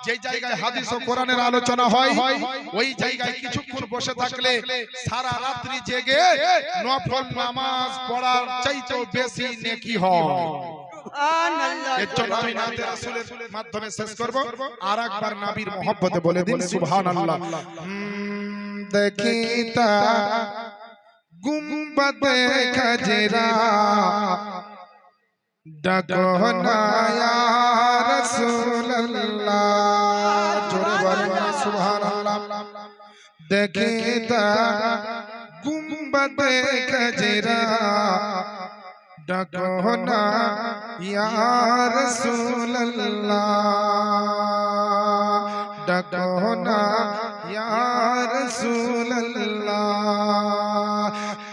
যে জায়গায় হাদিস ও কোরআনের আলোচনা হয় ওই জায়গায় কিছুক্ষণ বসে থাকলে সারা রাত্রি জেগে নফল নামাজ পড়ার চাইতেও বেশি নেকি হয়। এর জন্য আমি নাতে রাসূলের মাধ্যমে শেষ করব। আর একবার নবীর মহব্বতে বলে দিন সুবহানাল্লাহ। দেখিতা গুম্বদে খজরা ডাকো না ইয়া রাসূলুল্লাহ, জোরে বলেন সুবহানাল্লাহ। দেখিতা গুম্বদে খজরা ডাকো না ইয়া রাসূলুল্লাহ, ডাকো না ইয়া রাসূলুল্লাহ।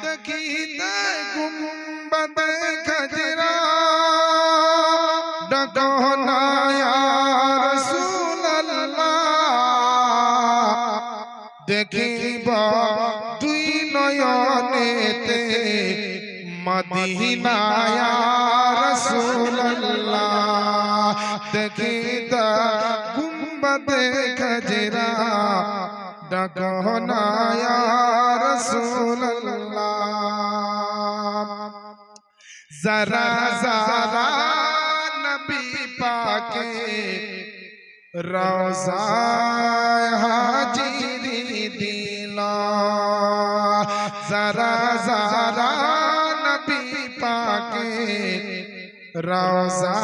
দেখিতে গুম্বদে খজরা দেখিব দুই নয়নেতে মদিনা ইয়া রাসূলুল্লাহ দেখিত গুম্বদে খজরা ডাকনা ইয়া রাসূলুল্লাহ जरा जरा नबी पाके रोजा हाजिरी दिला जरा जरा नबी पाके रोजा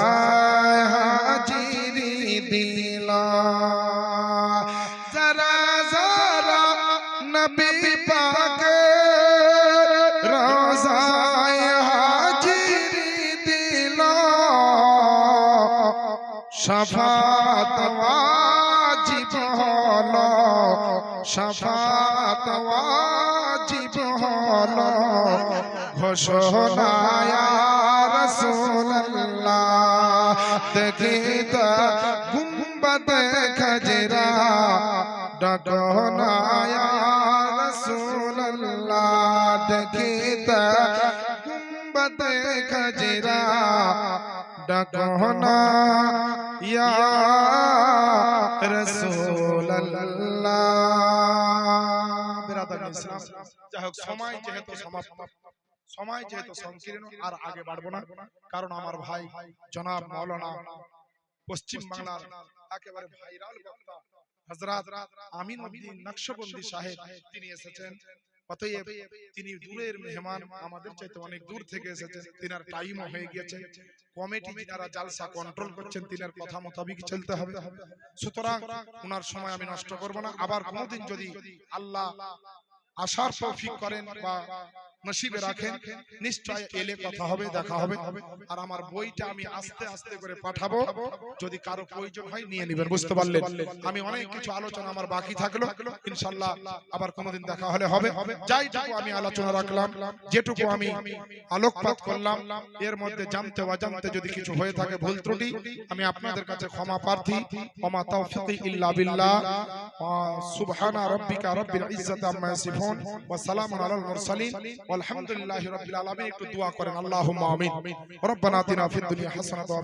हाजिरी दिला जरा जरा नबी पाके रोजा शफात वाजिब हलो शफात वाजिब हलो घोषणा या रसूलल्लाह देखित गुंबद खजरा डगना या रसूलल्लाह देखित गुंबद खजरा डगना या রাসূলুল্লাহ বিরাদার ইসলাম যাই হোক সময় যেহেতু সমাপ্ত সময় যেহেতু সংকীর্ণ আর আগে বাড়বো না কারণ আমার ভাই জনাব মাওলানা পশ্চিম বাংলার একেবারে ভাইরাল বক্তা হযরত আমিনউদ্দিন নকশবন্দি সাহেব তিনি এসেছেন অতএব তিনি দূরের মেহমান আমাদের চাইতে অনেক দূর থেকে এসেছেন তিনার টাইমও হয়ে গিয়েছে কমিটি যারা জালসা কন্ট্রোল করছেন তিনার কথা মোতাবেক চলতে হবে সুতরাং ওনার সময় আমি নষ্ট করব না আবার কোনোদিন যদি আল্লাহ আশার তৌফিক করেন বা নসিবে রাখেন নিশ্চয় এলে কথা হবে দেখা হবে আর আমার বইটা আমি আস্তে আস্তে করে পাঠাবো যদি কারো প্রয়োজন হয় নিয়ে নেবেন বুঝতে পারলেন আমি অনেক কিছু আলোচনা আমার বাকি থাকলো ইনশাআল্লাহ আবার কোনোদিন দেখা হলে হবে যাইটুকু আমি আলোচনা রাখলাম যেটুকু আমি আলোকপাত করলাম এর মধ্যে জানতে অজান্তে যদি কিছু হয়ে থাকে ভুল ত্রুটি আমি আপনাদের কাছে ক্ষমা প্রার্থী ওমা তাওফিকি ইল্লা বিল্লাহ সুবহানা রাব্বিকা রাব্বিল ইজ্জাতি আম্মা ইয়াসিফুন ওয়া সালামুন আলাল মুরসালিন والحمد لله رب العالمين একটু দোয়া করেন আল্লাহুম্মা আমিন রব্বানা আতিনা ফিদ দুনিয়া হাসানাতাও